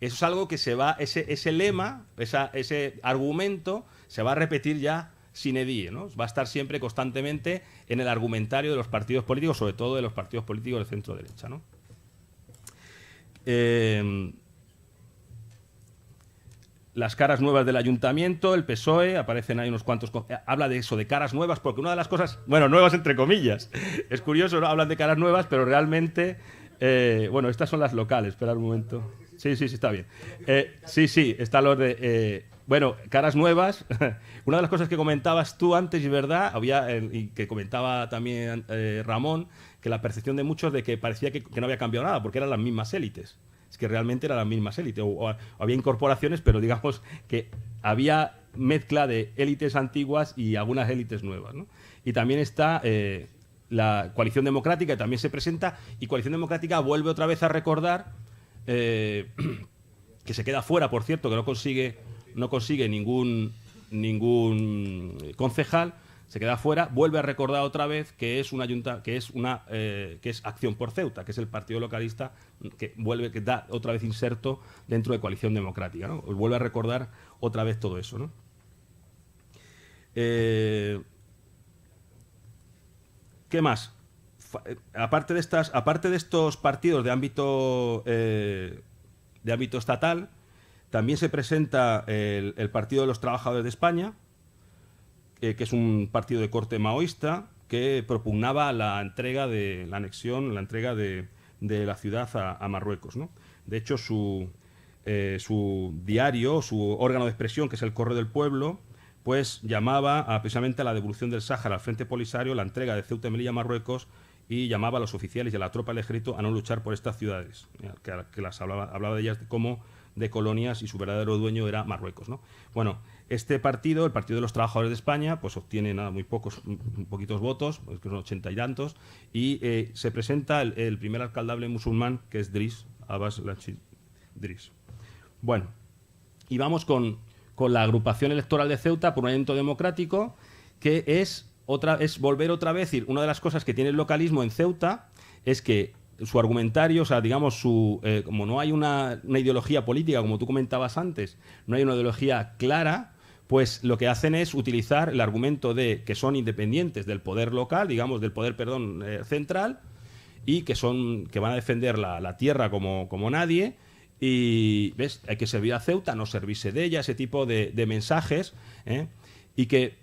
Eso es algo que ese lema, ese argumento, se va a repetir ya sine die, ¿no? Va a estar siempre constantemente en el argumentario de los partidos políticos, sobre todo de los partidos políticos de centro-derecha, ¿no? Las caras nuevas del ayuntamiento, el PSOE, aparecen ahí unos cuantos. Habla de eso, de caras nuevas, porque una de las cosas, bueno, nuevas entre comillas. Es curioso, ¿no? Hablan de caras nuevas, pero realmente, bueno, estas son las locales. Espera un momento. Sí, está bien. Sí, está lo de. Bueno, caras nuevas. Una de las cosas que comentabas tú antes, y verdad, y que comentaba también Ramón, que la percepción de muchos de que parecía que no había cambiado nada, porque eran las mismas élites. Es que realmente eran las mismas élites. O había incorporaciones, pero digamos que había mezcla de élites antiguas y algunas élites nuevas, ¿no? Y también está la Coalición Democrática, que también se presenta, y Coalición Democrática vuelve otra vez a recordar que se queda fuera, por cierto, que no consigue ningún concejal, se queda fuera, vuelve a recordar otra vez que es Acción por Ceuta, que es el partido localista que da otra vez inserto dentro de Coalición Democrática, ¿no? Vuelve a recordar otra vez todo eso, ¿no? ¿Qué más? Aparte de estos partidos de ámbito estatal, también se presenta el Partido de los Trabajadores de España, que es un partido de corte maoísta que propugnaba la entrega de la ciudad a Marruecos, ¿no? De hecho, su diario, su órgano de expresión, que es el Correo del Pueblo, pues llamaba precisamente a la devolución del Sáhara al Frente Polisario, la entrega de Ceuta y Melilla a Marruecos, y llamaba a los oficiales y a la tropa del ejército a no luchar por estas ciudades, que hablaba de ellas como de colonias, y su verdadero dueño era Marruecos, ¿no? Bueno, este partido, el Partido de los Trabajadores de España, pues obtiene muy poquitos votos, pues que son 80 y tantos, y se presenta el primer alcaldable musulmán, que es Driss Abbas Rachid Driss. Bueno, y vamos con la agrupación electoral de Ceuta por un Movimiento Democrático, que es volver otra vez. Una de las cosas que tiene el localismo en Ceuta es que su argumentario, o sea, digamos, como no hay una ideología política, como tú comentabas antes, no hay una ideología clara, pues lo que hacen es utilizar el argumento de que son independientes del poder local, digamos, del poder, central, y que van a defender la tierra como nadie. Y, ¿ves? Hay que servir a Ceuta, no servirse de ella, ese tipo de mensajes, y que,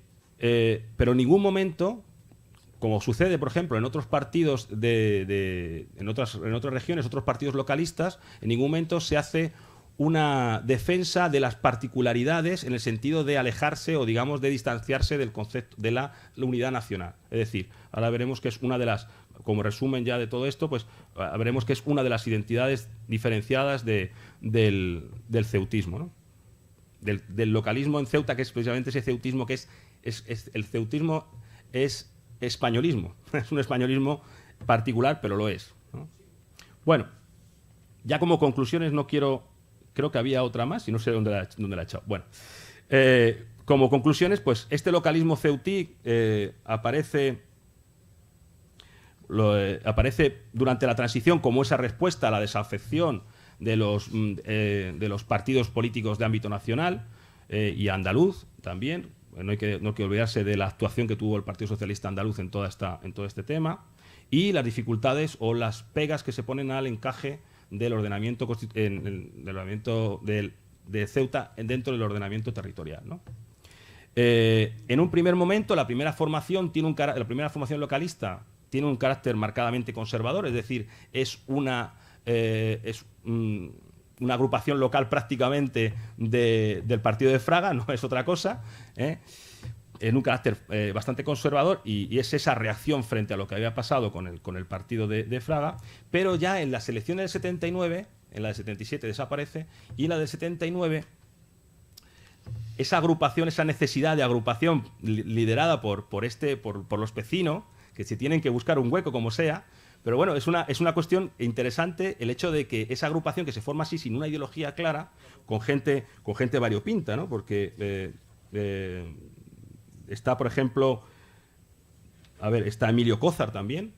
pero en ningún momento, como sucede, por ejemplo, en otros partidos en otras regiones, otros partidos localistas, en ningún momento se hace una defensa de las particularidades en el sentido de alejarse o, digamos, de distanciarse del concepto de la unidad nacional. Es decir, ahora veremos que es una de las, como resumen ya de todo esto, pues veremos que es una de las identidades diferenciadas del ceutismo, ¿no? del localismo en Ceuta, que es precisamente ese ceutismo que el ceutismo es españolismo. Es un españolismo particular, pero lo es, ¿no? Bueno, ya como conclusiones no quiero... Creo que había otra más y no sé dónde la he echado. Bueno, como conclusiones, pues este localismo ceutí aparece durante la transición como esa respuesta a la desafección de los partidos políticos de ámbito nacional y andaluz también. No hay que olvidarse de la actuación que tuvo el Partido Socialista Andaluz en todo este tema, y las dificultades o las pegas que se ponen al encaje del ordenamiento de Ceuta dentro del ordenamiento territorial, ¿no? En un primer momento, la primera formación localista tiene un carácter marcadamente conservador, es decir, es una agrupación local prácticamente del partido de Fraga, no es otra cosa, en un carácter bastante conservador, y es esa reacción frente a lo que había pasado con el partido de Fraga. Pero ya en las elecciones del 79, en la del 77 desaparece, y en la del 79 esa agrupación, esa necesidad de agrupación liderada por los vecinos, que se tienen que buscar un hueco como sea. Pero bueno, es una cuestión interesante el hecho de que esa agrupación que se forma así, sin una ideología clara, con gente variopinta, ¿no? Porque está, por ejemplo, está Emilio Cózar también.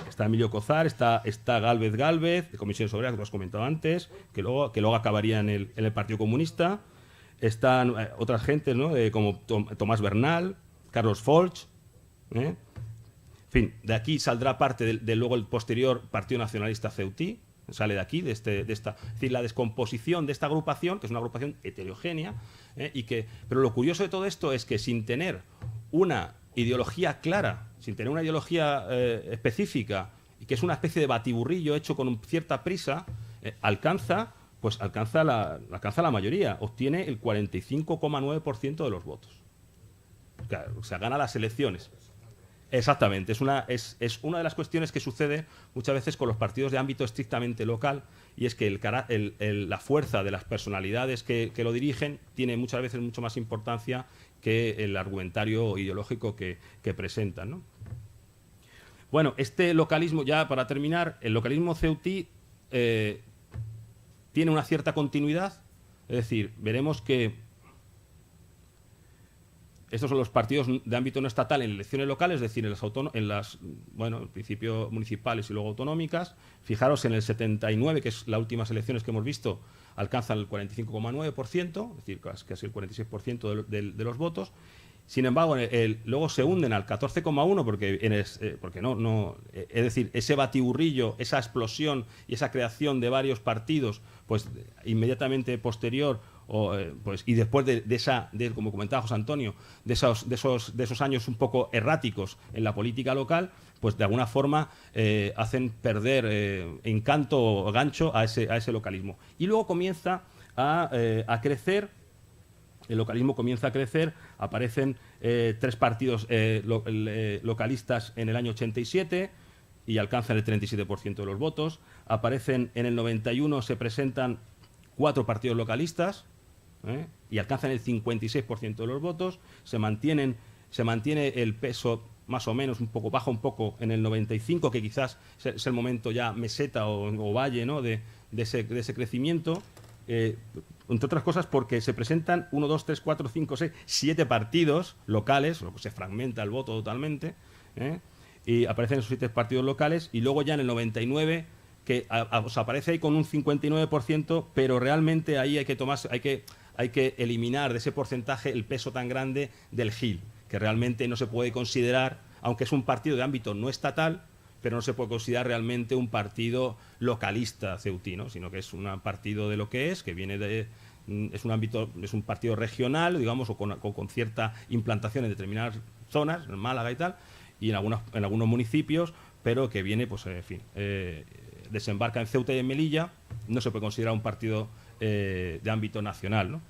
Está Emilio Cózar, está Gálvez, de Comisiones Obreras, que hemos comentado antes, que luego acabaría en el Partido Comunista. Están otras gentes, ¿no? Como Tomás Bernal, Carlos Folch. En fin, de aquí saldrá parte de luego el posterior Partido Nacionalista Ceutí. Sale de aquí, es decir, la descomposición de esta agrupación, que es una agrupación heterogénea, pero lo curioso de todo esto es que sin tener una ideología clara, sin tener una ideología específica, y que es una especie de batiburrillo hecho con cierta prisa, alcanza la mayoría, obtiene el 45,9% de los votos. Claro, o sea, gana las elecciones. Exactamente, es una de las cuestiones que sucede muchas veces con los partidos de ámbito estrictamente local, y es que la fuerza de las personalidades que lo dirigen tiene muchas veces mucho más importancia que el argumentario ideológico que presentan, ¿no? Bueno, este localismo, ya para terminar, el localismo ceutí tiene una cierta continuidad, es decir, veremos que estos son los partidos de ámbito no estatal en elecciones locales, es decir, en principio municipales y luego autonómicas. Fijaros, en el 79, que es las últimas elecciones que hemos visto, alcanzan el 45,9%, es decir, casi el 46% de los votos. Sin embargo, luego se hunden al 14,1% es decir, ese batiburrillo, esa explosión y esa creación de varios partidos, pues inmediatamente posterior, y después como comentaba José Antonio, de esos años un poco erráticos en la política local, pues de alguna forma hacen perder encanto o gancho a ese localismo. Y luego comienza a crecer. El localismo comienza a crecer, aparecen 3 partidos localistas en el año 87 y alcanzan el 37% de los votos. Aparecen en el 91, se presentan 4 partidos localistas y alcanzan el 56% de los votos. Se mantiene el peso más o menos, baja un poco en el 95, que quizás es el momento ya meseta o valle, ¿no? de ese crecimiento. Entre otras cosas porque se presentan 1, 2, 3, 4, 5, 6, 7 partidos locales, se fragmenta el voto totalmente, y aparecen esos 7 partidos locales, y luego ya en el 99 que os aparece ahí con un 59%, pero realmente ahí hay que eliminar de ese porcentaje el peso tan grande del GIL, que realmente no se puede considerar, aunque es un partido de ámbito no estatal, pero no se puede considerar realmente un partido localista ceutí, ¿no? Sino que es un partido de lo que es, que viene es un partido regional, digamos, o con cierta implantación en determinadas zonas, en Málaga y tal, y en algunos municipios, pero que viene, pues, en fin, desembarca en Ceuta y en Melilla. No se puede considerar un partido de ámbito nacional, ¿no?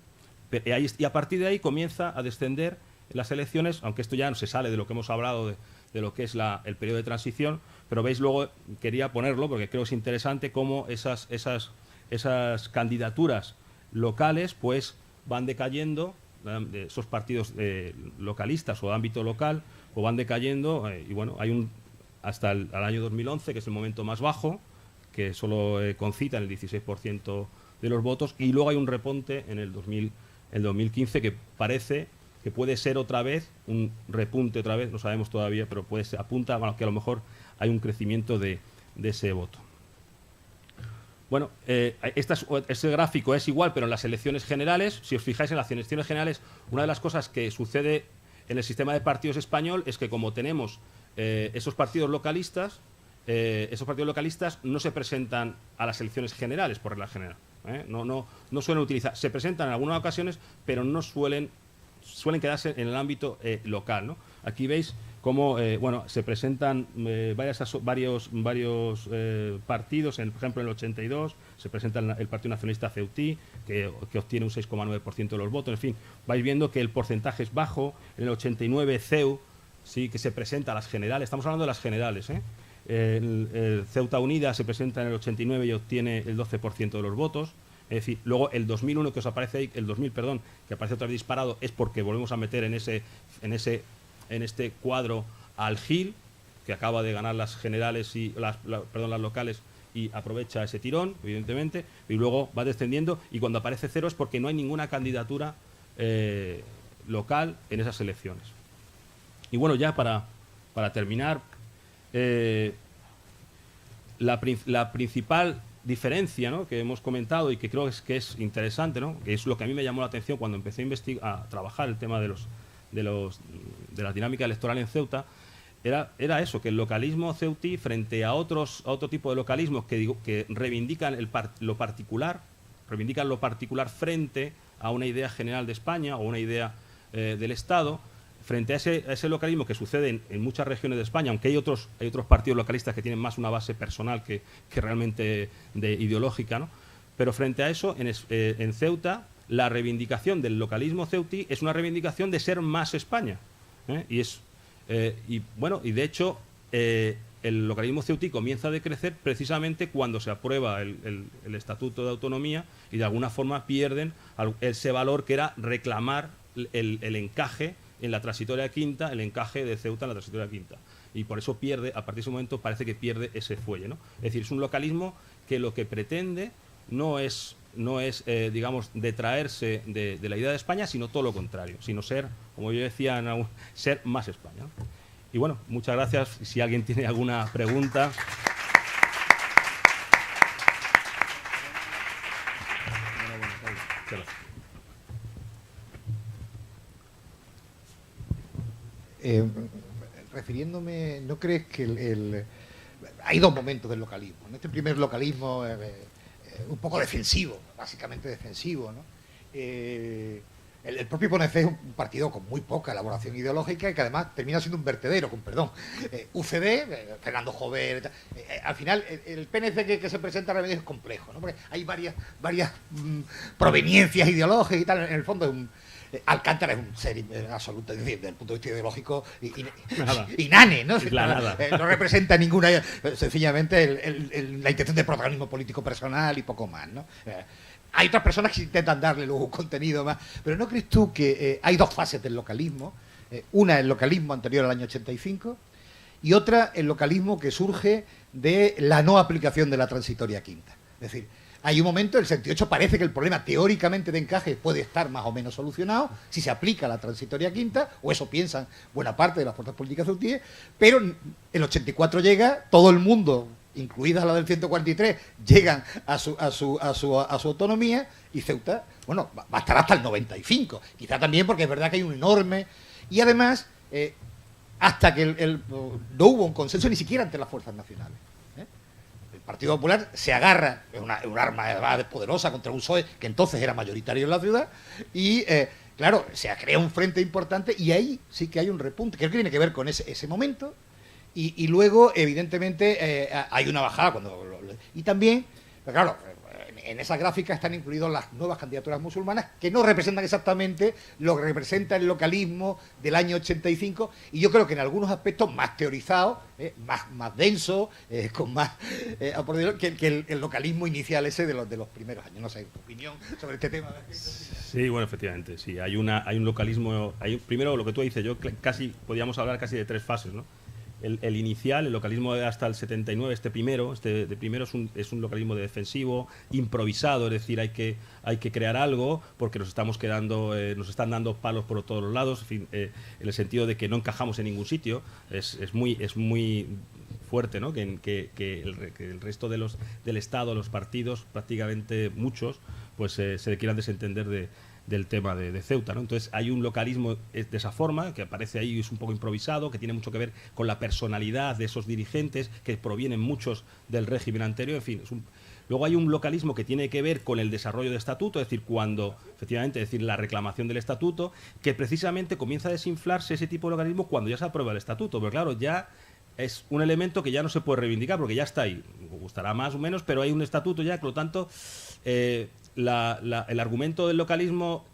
Y a partir de ahí comienza a descender las elecciones, aunque esto ya no se sale de lo que hemos hablado de lo que es el periodo de transición, pero veis, luego quería ponerlo porque creo que es interesante cómo esas candidaturas locales pues van decayendo, esos partidos localistas o de ámbito local pues van decayendo, y bueno, hay hasta el año 2011, que es el momento más bajo, que solo concita el 16% de los votos, y luego hay un repunte en el 2015 que parece que puede ser otra vez un repunte otra vez, no sabemos todavía, pero apunta a que a lo mejor hay un crecimiento de ese voto. Bueno, este gráfico es igual, pero en las elecciones generales, si os fijáis en las elecciones generales, una de las cosas que sucede en el sistema de partidos español es que como tenemos esos partidos localistas no se presentan a las elecciones generales, por regla general. No suelen utilizar, se presentan en algunas ocasiones, pero no suelen quedarse en el ámbito local, ¿no? Aquí veis cómo se presentan varios partidos, por ejemplo en el 82 se presenta el Partido Nacionalista Ceutí, que obtiene un 6,9% de los votos. En fin, vais viendo que el porcentaje es bajo. En el 89 CEU, sí, que se presenta a las generales, estamos hablando de las generales, el Ceuta Unida se presenta en el 89 y obtiene el 12% de los votos. Es decir, luego el 2001 que os aparece ahí, el 2000, perdón, que aparece otra vez disparado, es porque volvemos a meter en este cuadro al GIL, que acaba de ganar las generales y las locales y aprovecha ese tirón, evidentemente, y luego va descendiendo, y cuando aparece cero es porque no hay ninguna candidatura local en esas elecciones. Y bueno, ya para terminar, la principal diferencia, ¿no?, que hemos comentado y que creo que es interesante, ¿no?, que es lo que a mí me llamó la atención cuando empecé a trabajar el tema de la dinámica electoral en Ceuta, era eso, que el localismo ceutí, frente a otro tipo de localismos que reivindican lo particular frente a una idea general de España o una idea del Estado, frente a ese localismo que sucede en muchas regiones de España, aunque hay otros partidos localistas que tienen más una base personal que realmente ideológica, ¿no? Pero frente a eso, en Ceuta, la reivindicación del localismo ceutí es una reivindicación de ser más España, y de hecho el localismo ceutí comienza a decrecer precisamente cuando se aprueba el Estatuto de Autonomía, y de alguna forma pierden ese valor que era reclamar el encaje en la transitoria quinta, el encaje de Ceuta en la transitoria quinta, y por eso pierde, a partir de ese momento parece que pierde ese fuelle, ¿no? Es decir, es un localismo que lo que pretende no es digamos, detraerse de la idea de España, sino todo lo contrario, sino ser, como yo decía, ser más España, ¿no? Y bueno, muchas gracias. Si alguien tiene alguna pregunta. Refiriéndome, ¿no crees que hay dos momentos del localismo? En este primer localismo un poco defensivo, básicamente defensivo, ¿no? El propio PNC es un partido con muy poca elaboración ideológica y que además termina siendo un vertedero, con perdón. UCD, Fernando Jover, al final el PNC que se presenta realmente es complejo, ¿no? Porque hay varias proveniencias ideológicas y tal. En el fondo es Alcántara es un ser absoluto, es decir, desde el punto de vista ideológico inane, ¿no? No representa ninguna, sencillamente la intención de protagonismo político personal y poco más, ¿no? Hay otras personas que intentan darle luego un contenido más, pero ¿no crees tú que hay dos fases del localismo? Una, el localismo anterior al año 85, y otra, el localismo que surge de la no aplicación de la transitoria quinta. Es decir, hay un momento, el 78 parece que el problema teóricamente de encaje puede estar más o menos solucionado si se aplica la transitoria quinta, o eso piensan buena parte de las fuerzas políticas ceutíes, pero el 84 llega, todo el mundo, incluidas las del 143, llegan a su autonomía, y Ceuta, bueno, va a estar hasta el 95, quizá también porque es verdad que hay un enorme, y además, hasta que no hubo un consenso ni siquiera entre las fuerzas nacionales. El Partido Popular se agarra, es un arma poderosa contra un PSOE que entonces era mayoritario en la ciudad, y claro, se crea un frente importante, y ahí sí que hay un repunte, creo que tiene que ver con ese momento, y luego, evidentemente, hay una bajada, y también, claro, en esa gráfica están incluidas las nuevas candidaturas musulmanas, que no representan exactamente lo que representa el localismo del año 85, y yo creo que en algunos aspectos más teorizado, más denso, con más que el localismo inicial ese de los primeros años. No sé, tu opinión sobre este tema. Sí, bueno, efectivamente, sí. Hay un localismo. Primero, lo que tú dices, podríamos hablar casi de 3 fases, ¿no? El inicial, el localismo hasta el 79, este primero es un localismo de defensivo, improvisado, es decir, hay que crear algo porque nos están dando palos por todos los lados, en fin, en el sentido de que no encajamos en ningún sitio. Es muy fuerte, ¿no? que el resto del Estado, los partidos, prácticamente muchos, pues se quieran desentender del tema de Ceuta, ¿no? Entonces hay un localismo de esa forma, que aparece ahí, es un poco improvisado, que tiene mucho que ver con la personalidad de esos dirigentes, que provienen muchos del régimen anterior, en fin. Luego hay un localismo que tiene que ver con el desarrollo del estatuto, es decir, efectivamente, la reclamación del estatuto, que precisamente comienza a desinflarse ese tipo de localismo cuando ya se aprueba el estatuto, pero claro, ya es un elemento que ya no se puede reivindicar, porque ya está ahí, gustará más o menos, pero hay un estatuto ya, por lo tanto, el argumento del localismo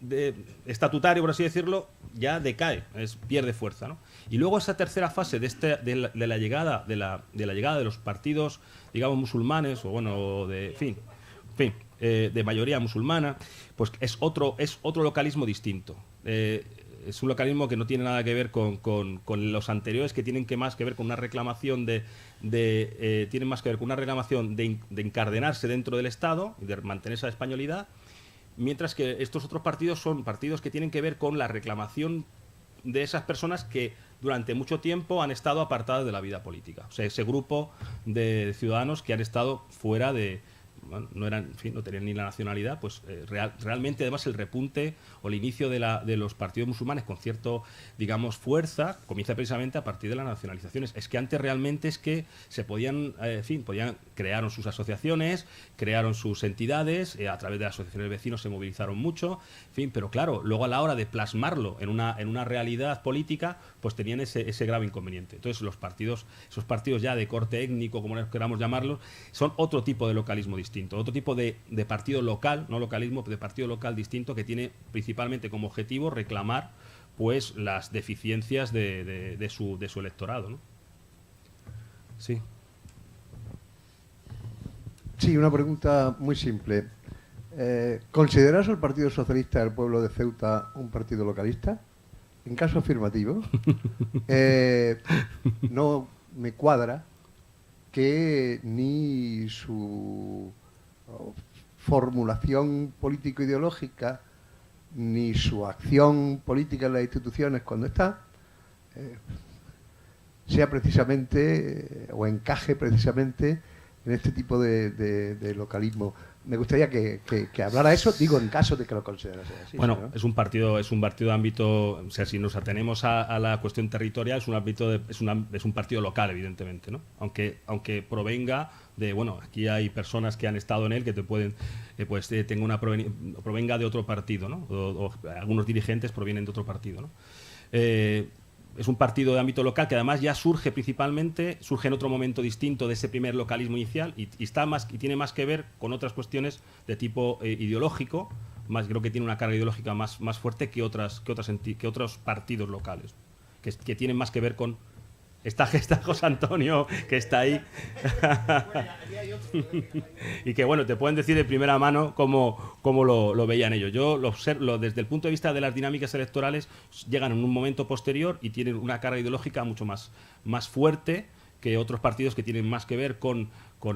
estatutario, por así decirlo, ya decae, pierde fuerza, ¿no? Y luego esa tercera fase de la llegada de los partidos, digamos, musulmanes, o bueno, de mayoría musulmana, pues es otro localismo distinto. Es un localismo que no tiene nada que ver con los anteriores, que tienen más que ver con una reclamación tienen más que ver con una reclamación de encardenarse dentro del Estado y de mantener esa españolidad, mientras que estos otros partidos son partidos que tienen que ver con la reclamación de esas personas que durante mucho tiempo han estado apartadas de la vida política. O sea, ese grupo de ciudadanos que han estado fuera no tenían ni la nacionalidad, pues realmente además el repunte o el inicio de los partidos musulmanes con cierto, digamos, fuerza comienza precisamente a partir de las nacionalizaciones. Es que antes realmente se crearon sus asociaciones, crearon sus entidades, a través de las asociaciones de vecinos se movilizaron mucho, en fin, pero claro, luego a la hora de plasmarlo en una realidad política, pues tenían ese grave inconveniente. Entonces esos partidos ya de corte étnico, como queramos llamarlos, son otro tipo de localismo distinto, otro tipo de partido local, no localismo, de partido local distinto, que tiene principalmente como objetivo reclamar pues las deficiencias de su electorado, ¿no? Sí. Sí, una pregunta muy simple. ¿Consideras el Partido Socialista del Pueblo de Ceuta un partido localista? En caso afirmativo, no me cuadra que ni su formulación político-ideológica ni su acción política en las instituciones cuando está sea precisamente o encaje precisamente en este tipo de localismo. Me gustaría que hablara eso, digo, en caso de que lo considerase así. Bueno, ¿no? es un partido de ámbito, o sea, si nos atenemos a la cuestión territorial, es un partido local, evidentemente, ¿no? Aunque provenga de, bueno, aquí hay personas que han estado en él que te pueden, provenga de otro partido, ¿no? O algunos dirigentes provienen de otro partido, ¿no? Es un partido de ámbito local que además ya surge en otro momento distinto de ese primer localismo inicial y tiene más que ver con otras cuestiones de tipo ideológico, creo que tiene una carga ideológica más fuerte que otros partidos locales, que tienen más que ver con... Está José Antonio, que está ahí. Y que, bueno, te pueden decir de primera mano cómo lo veían ellos. Yo lo observo desde el punto de vista de las dinámicas electorales, llegan en un momento posterior y tienen una carga ideológica mucho más fuerte que otros partidos que tienen más que ver con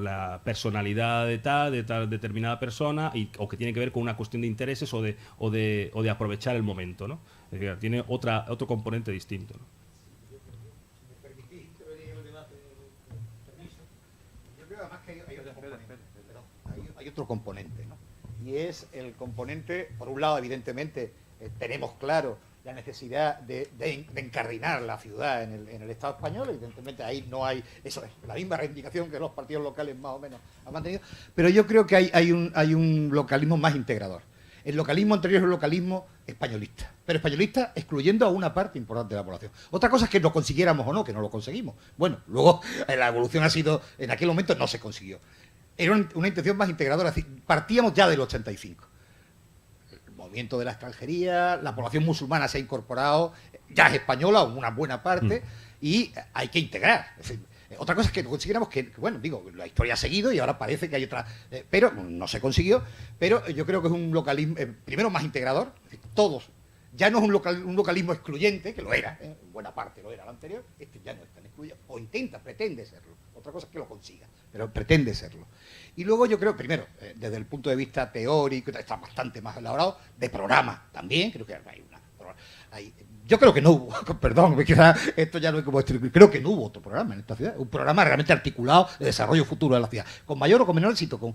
la personalidad de tal determinada persona o que tienen que ver con una cuestión de intereses o de aprovechar el momento, ¿no? Es decir, tiene otro componente distinto, ¿no? Hay otro componente, ¿no? Y es el componente, por un lado, evidentemente, tenemos claro la necesidad de encardinar la ciudad en el Estado español, evidentemente ahí no hay, eso es la misma reivindicación que los partidos locales más o menos han mantenido, pero yo creo que hay un localismo más integrador. El localismo anterior es un localismo españolista, pero españolista excluyendo a una parte importante de la población. Otra cosa es que lo consiguiéramos o no, que no lo conseguimos. Bueno, luego la evolución ha sido, en aquel momento no se consiguió. era una intención más integradora. Es decir, partíamos ya del 85. El movimiento de la extranjería, la población musulmana se ha incorporado, ya es española, una buena parte, y hay que integrar. Es decir, otra cosa es que consiguiéramos que, bueno, digo, la historia ha seguido y ahora parece que hay otra, pero no se consiguió, pero yo creo que es un localismo, primero, más integrador, es decir, todos. Ya no es un localismo excluyente, que lo era, en buena parte lo era el anterior, este ya no es tan excluyente, o intenta, pretende serlo. Otra cosa es que lo consiga, pero pretende serlo. Y luego yo creo, primero, desde el punto de vista teórico, está bastante más elaborado, de programa también, creo que yo creo que no hubo, perdón, quizás esto ya no es como creo que no hubo otro programa en esta ciudad, un programa realmente articulado de desarrollo futuro de la ciudad, con mayor o con menor éxito, con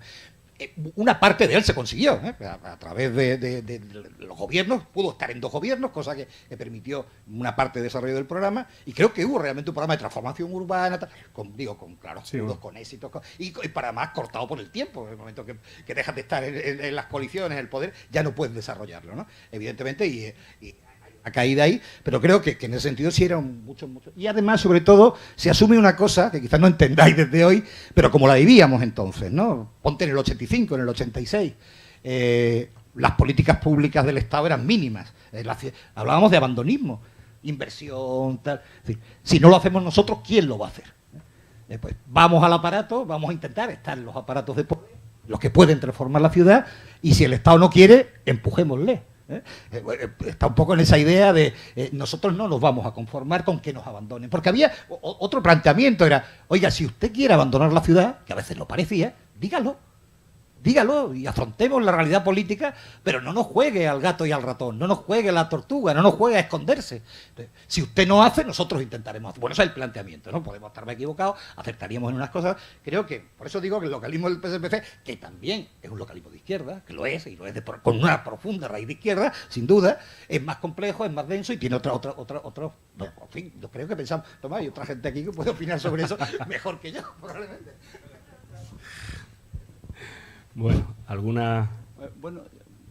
una parte de él se consiguió, a través de los gobiernos, pudo estar en 2 gobiernos, cosa que permitió una parte de desarrollo del programa, y creo que hubo realmente un programa de transformación urbana, con claros, sí, con éxitos, y para más cortado por el tiempo, en el momento que dejas de estar en las coaliciones, en el poder, ya no puedes desarrollarlo, ¿no? Evidentemente, y ha caído ahí, pero creo que en ese sentido sí era mucho. Y además, sobre todo, se asume una cosa que quizás no entendáis desde hoy, pero como la vivíamos entonces, ¿no? Ponte en el 85, en el 86. Las políticas públicas del Estado eran mínimas. Hablábamos de abandonismo, inversión, tal. Es decir, si no lo hacemos nosotros, ¿quién lo va a hacer? Pues vamos al aparato, vamos a intentar estar en los aparatos de poder, los que pueden transformar la ciudad, y si el Estado no quiere, empujémosle. Está un poco en esa idea de nosotros no nos vamos a conformar con que nos abandonen, porque había otro planteamiento, era, oiga, si usted quiere abandonar la ciudad, que a veces lo parecía, dígalo y afrontemos la realidad política, pero no nos juegue al gato y al ratón, no nos juegue a la tortuga, no nos juegue a esconderse. Entonces, si usted no hace, nosotros intentaremos hacer. Bueno, ese es el planteamiento, ¿no? Podemos estar equivocados, acertaríamos en unas cosas. Creo que, por eso digo que el localismo del PSPC, que también es un localismo de izquierda, que lo es, y lo es con una profunda raíz de izquierda, sin duda, es más complejo, es más denso y tiene otra no, en fin, yo creo que pensamos, Tomás, hay otra gente aquí que puede opinar sobre eso mejor que yo, probablemente. Bueno, ¿alguna...? Bueno,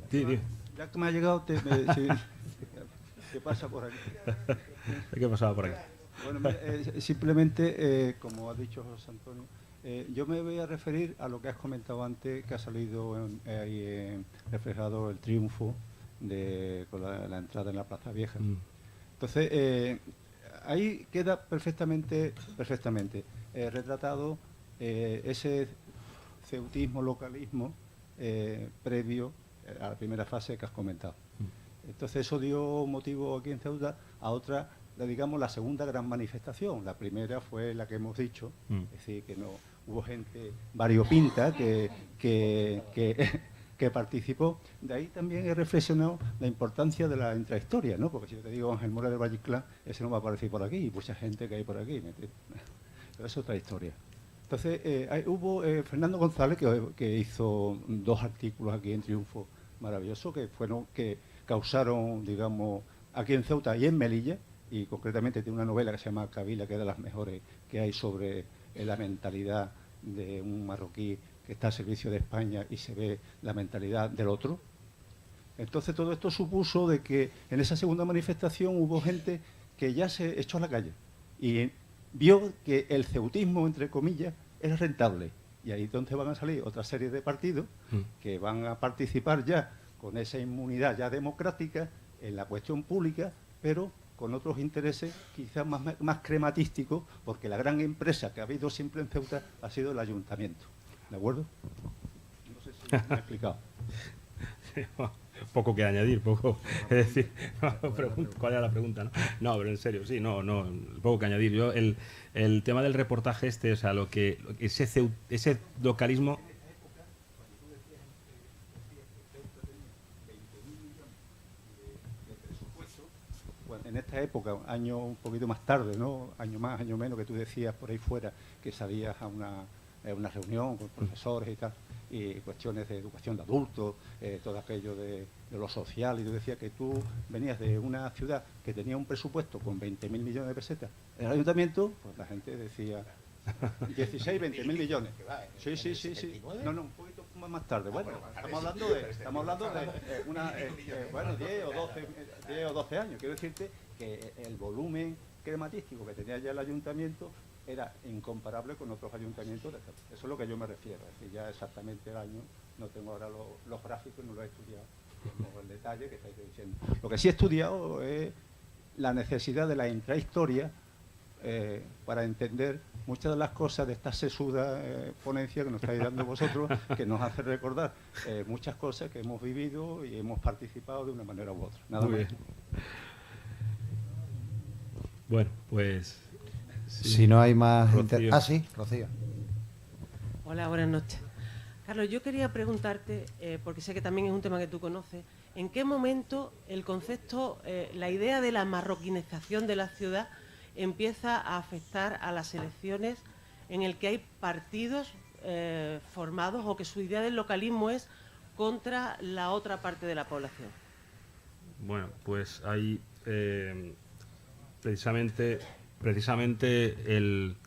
sí. Ya que me ha llegado, ¿qué pasa por aquí? ¿Qué pasaba por aquí? Bueno, simplemente, como ha dicho José Antonio, yo me voy a referir a lo que has comentado antes, que ha salido ahí reflejado el triunfo con la entrada en la Plaza Vieja. Entonces, ahí queda perfectamente retratado ese ceutismo, localismo previo a la primera fase que has comentado. Entonces eso dio motivo aquí en Ceuta a otra, digamos, la segunda gran manifestación. La primera fue la que hemos dicho, es decir, que no hubo gente variopinta que participó. De ahí también he reflexionado la importancia de la intrahistoria, ¿no? Porque si yo te digo Ángel Mora del Valliclán, ese no va a aparecer por aquí, y mucha gente que hay por aquí, pero es otra historia. Entonces, hubo Fernando González, que hizo 2 artículos aquí en Triunfo maravillosos, que causaron, digamos, aquí en Ceuta y en Melilla, y concretamente tiene una novela que se llama Kabila, que es de las mejores que hay sobre la mentalidad de un marroquí que está al servicio de España y se ve la mentalidad del otro. Entonces, todo esto supuso de que en esa segunda manifestación hubo gente que ya se echó a la calle y vio que el ceutismo, entre comillas, era rentable. Y ahí entonces van a salir otra serie de partidos que van a participar ya con esa inmunidad ya democrática en la cuestión pública, pero con otros intereses quizás más crematísticos, porque la gran empresa que ha habido siempre en Ceuta ha sido el ayuntamiento. ¿De acuerdo? No sé si me he explicado. Poco que añadir, poco. Es decir, ¿cuál era la pregunta? No, pero en serio, sí, no, poco que añadir. Yo el tema del reportaje o sea, ese localismo. En esta época, año un poquito más tarde, ¿no? Año más, año menos, que tú decías por ahí fuera que salías a una reunión con profesores y tal, y cuestiones de educación de adultos, todo aquello de lo social, y tú decías que tú venías de una ciudad que tenía un presupuesto con 20.000 millones de pesetas. El ayuntamiento, pues la gente decía 16, 20.000 millones. Sí. No, un poquito más tarde. Bueno, estamos hablando de 10 o 12 años. Quiero decirte que el volumen crematístico que tenía ya el ayuntamiento era incomparable con otros ayuntamientos. Eso es lo que yo me refiero. Es decir, ya exactamente el año, no tengo ahora los gráficos, no los he estudiado con el detalle que estáis diciendo. Lo que sí he estudiado es la necesidad de la intrahistoria para entender muchas de las cosas de esta sesuda ponencia que nos estáis dando vosotros, que nos hace recordar muchas cosas que hemos vivido y hemos participado de una manera u otra. Nada más. Bueno, pues... Sí. Si no hay más... sí, Rocío. Hola, buenas noches. Carlos, yo quería preguntarte, porque sé que también es un tema que tú conoces, ¿en qué momento el concepto, la idea de la marroquinización de la ciudad empieza a afectar a las elecciones en el que hay partidos formados o que su idea del localismo es contra la otra parte de la población? Bueno, pues hay precisamente el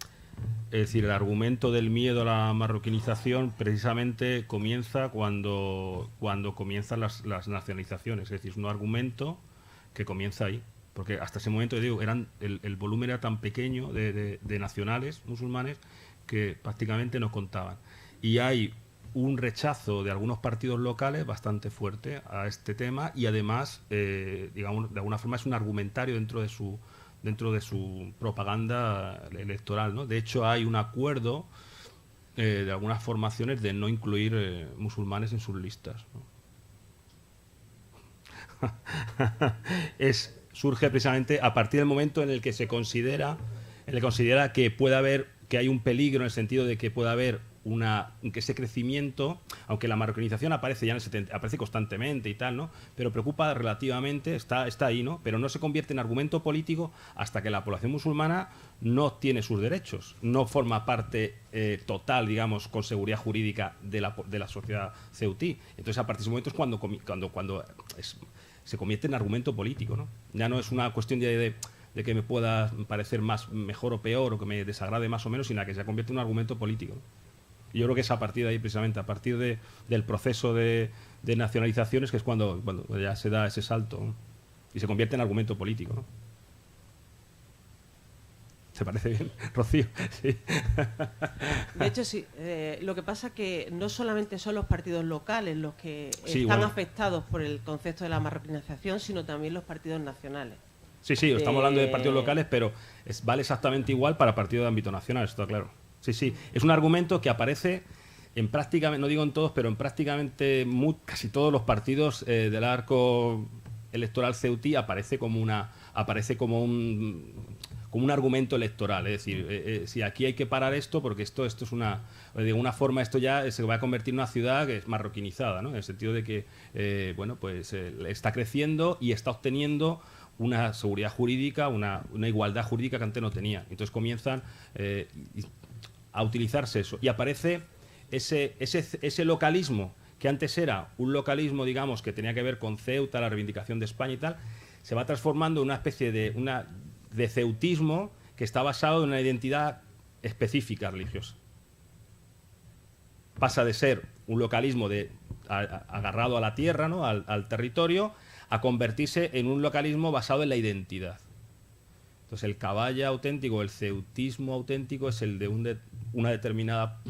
argumento del miedo a la marroquinización precisamente comienza cuando comienzan las nacionalizaciones. Es decir, es un argumento que comienza ahí. Porque hasta ese momento, digo, el volumen era tan pequeño de nacionales musulmanes que prácticamente no contaban. Y hay un rechazo de algunos partidos locales bastante fuerte a este tema y además, digamos, de alguna forma es un argumentario dentro de su propaganda electoral, ¿no? De hecho, hay un acuerdo de algunas formaciones de no incluir musulmanes en sus listas, ¿no? Surge precisamente a partir del momento en el que se considera que hay un peligro en el sentido de que puede haber que ese crecimiento, aunque la marroquinización aparece ya en el 70, aparece constantemente y tal, ¿no? Pero preocupa relativamente, está ahí, ¿no? Pero no se convierte en argumento político hasta que la población musulmana no tiene sus derechos, no forma parte total, digamos, con seguridad jurídica de la sociedad ceutí. Entonces, a partir de ese momento es cuando se convierte en argumento político, ¿no? Ya no es una cuestión de que me pueda parecer mejor o peor o que me desagrade más o menos, sino que se convierte en un argumento político, ¿no? Y yo creo que es a partir de ahí, precisamente, a partir del proceso de nacionalizaciones, que es cuando ya se da ese salto, ¿no? Y se convierte en argumento político, ¿no? ¿Te parece bien, Rocío? Sí. De hecho, sí. Lo que pasa es que no solamente son los partidos locales los que están afectados por el concepto de la marroquinización, sino también los partidos nacionales. Sí, estamos hablando de partidos locales, pero vale exactamente igual para partidos de ámbito nacional, esto está claro. Sí. Es un argumento que aparece en prácticamente, no digo en todos, pero en prácticamente casi todos los partidos del arco electoral ceutí aparece como un argumento electoral. Es decir, si aquí hay que parar esto, porque esto es de alguna forma esto ya se va a convertir en una ciudad que es marroquinizada, ¿no? En el sentido de que está creciendo y está obteniendo una seguridad jurídica, una igualdad jurídica que antes no tenía. Entonces comienzan a utilizarse eso. Y aparece ese localismo, que antes era un localismo, digamos, que tenía que ver con Ceuta, la reivindicación de España y tal, se va transformando en una especie de ceutismo que está basado en una identidad específica religiosa. Pasa de ser un localismo agarrado a la tierra, ¿no? al territorio, a convertirse en un localismo basado en la identidad. Entonces el caballa auténtico, el ceutismo auténtico es el de una determinada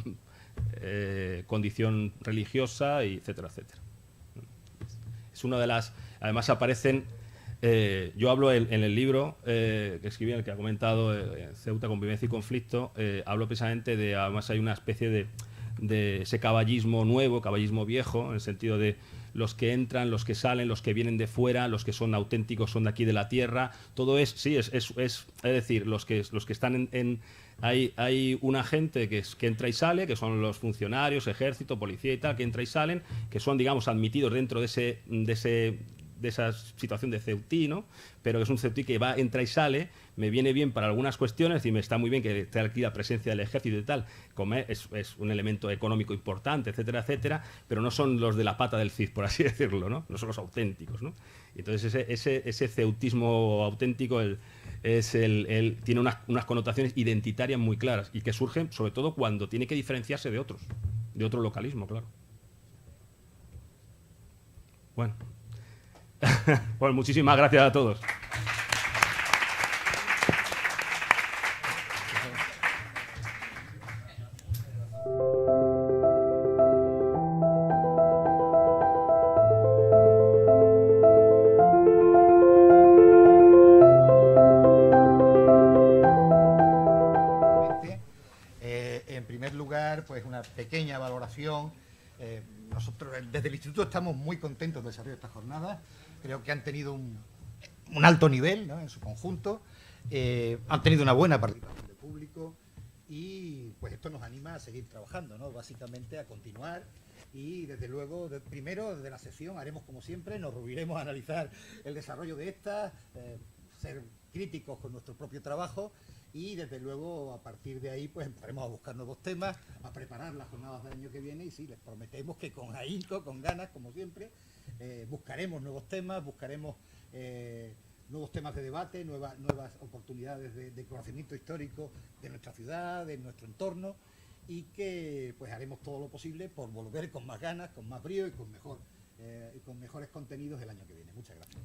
condición religiosa, y etcétera, etcétera. Es una de las... Además aparecen... yo hablo en el libro que escribí, en el que ha comentado Ceuta, Convivencia y Conflicto, hablo precisamente de... Además hay una especie de ese caballismo nuevo, caballismo viejo, en el sentido de los que entran, los que salen, los que vienen de fuera, los que son auténticos son de aquí de la tierra. Todo es decir, los que están hay una gente que entra y sale, que son los funcionarios, ejército, policía y tal, que entra y salen, que son, digamos, admitidos dentro de esa situación de ceutí, ¿no? Pero es un ceutí que entra y sale, me viene bien para algunas cuestiones y me está muy bien que esté aquí la presencia del ejército y tal, como es un elemento económico importante, etcétera, etcétera, pero no son los de la pata del Cid, por así decirlo, ¿no? No son los auténticos, ¿no? Entonces ese ceutismo auténtico tiene unas connotaciones identitarias muy claras y que surgen sobre todo cuando tiene que diferenciarse de otro localismo, claro. Bueno. Pues muchísimas gracias a todos. participación. Nosotros desde el Instituto estamos muy contentos del desarrollo de estas jornadas. Creo que han tenido un alto nivel, ¿no?, en su conjunto. Han tenido una buena participación del público y pues esto nos anima a seguir trabajando, ¿no?, básicamente a continuar. Y desde luego, primero desde la sesión haremos como siempre, nos reuniremos a analizar el desarrollo de estas, ser críticos con nuestro propio trabajo y desde luego a partir de ahí pues empezaremos a buscar nuevos temas, a preparar las jornadas del año que viene y sí, les prometemos que con ahínco, con ganas, como siempre, buscaremos nuevos temas, buscaremos nuevos temas de debate, nuevas oportunidades de conocimiento histórico de nuestra ciudad, de nuestro entorno, y que pues haremos todo lo posible por volver con más ganas, con más brío y con mejores contenidos el año que viene. Muchas gracias.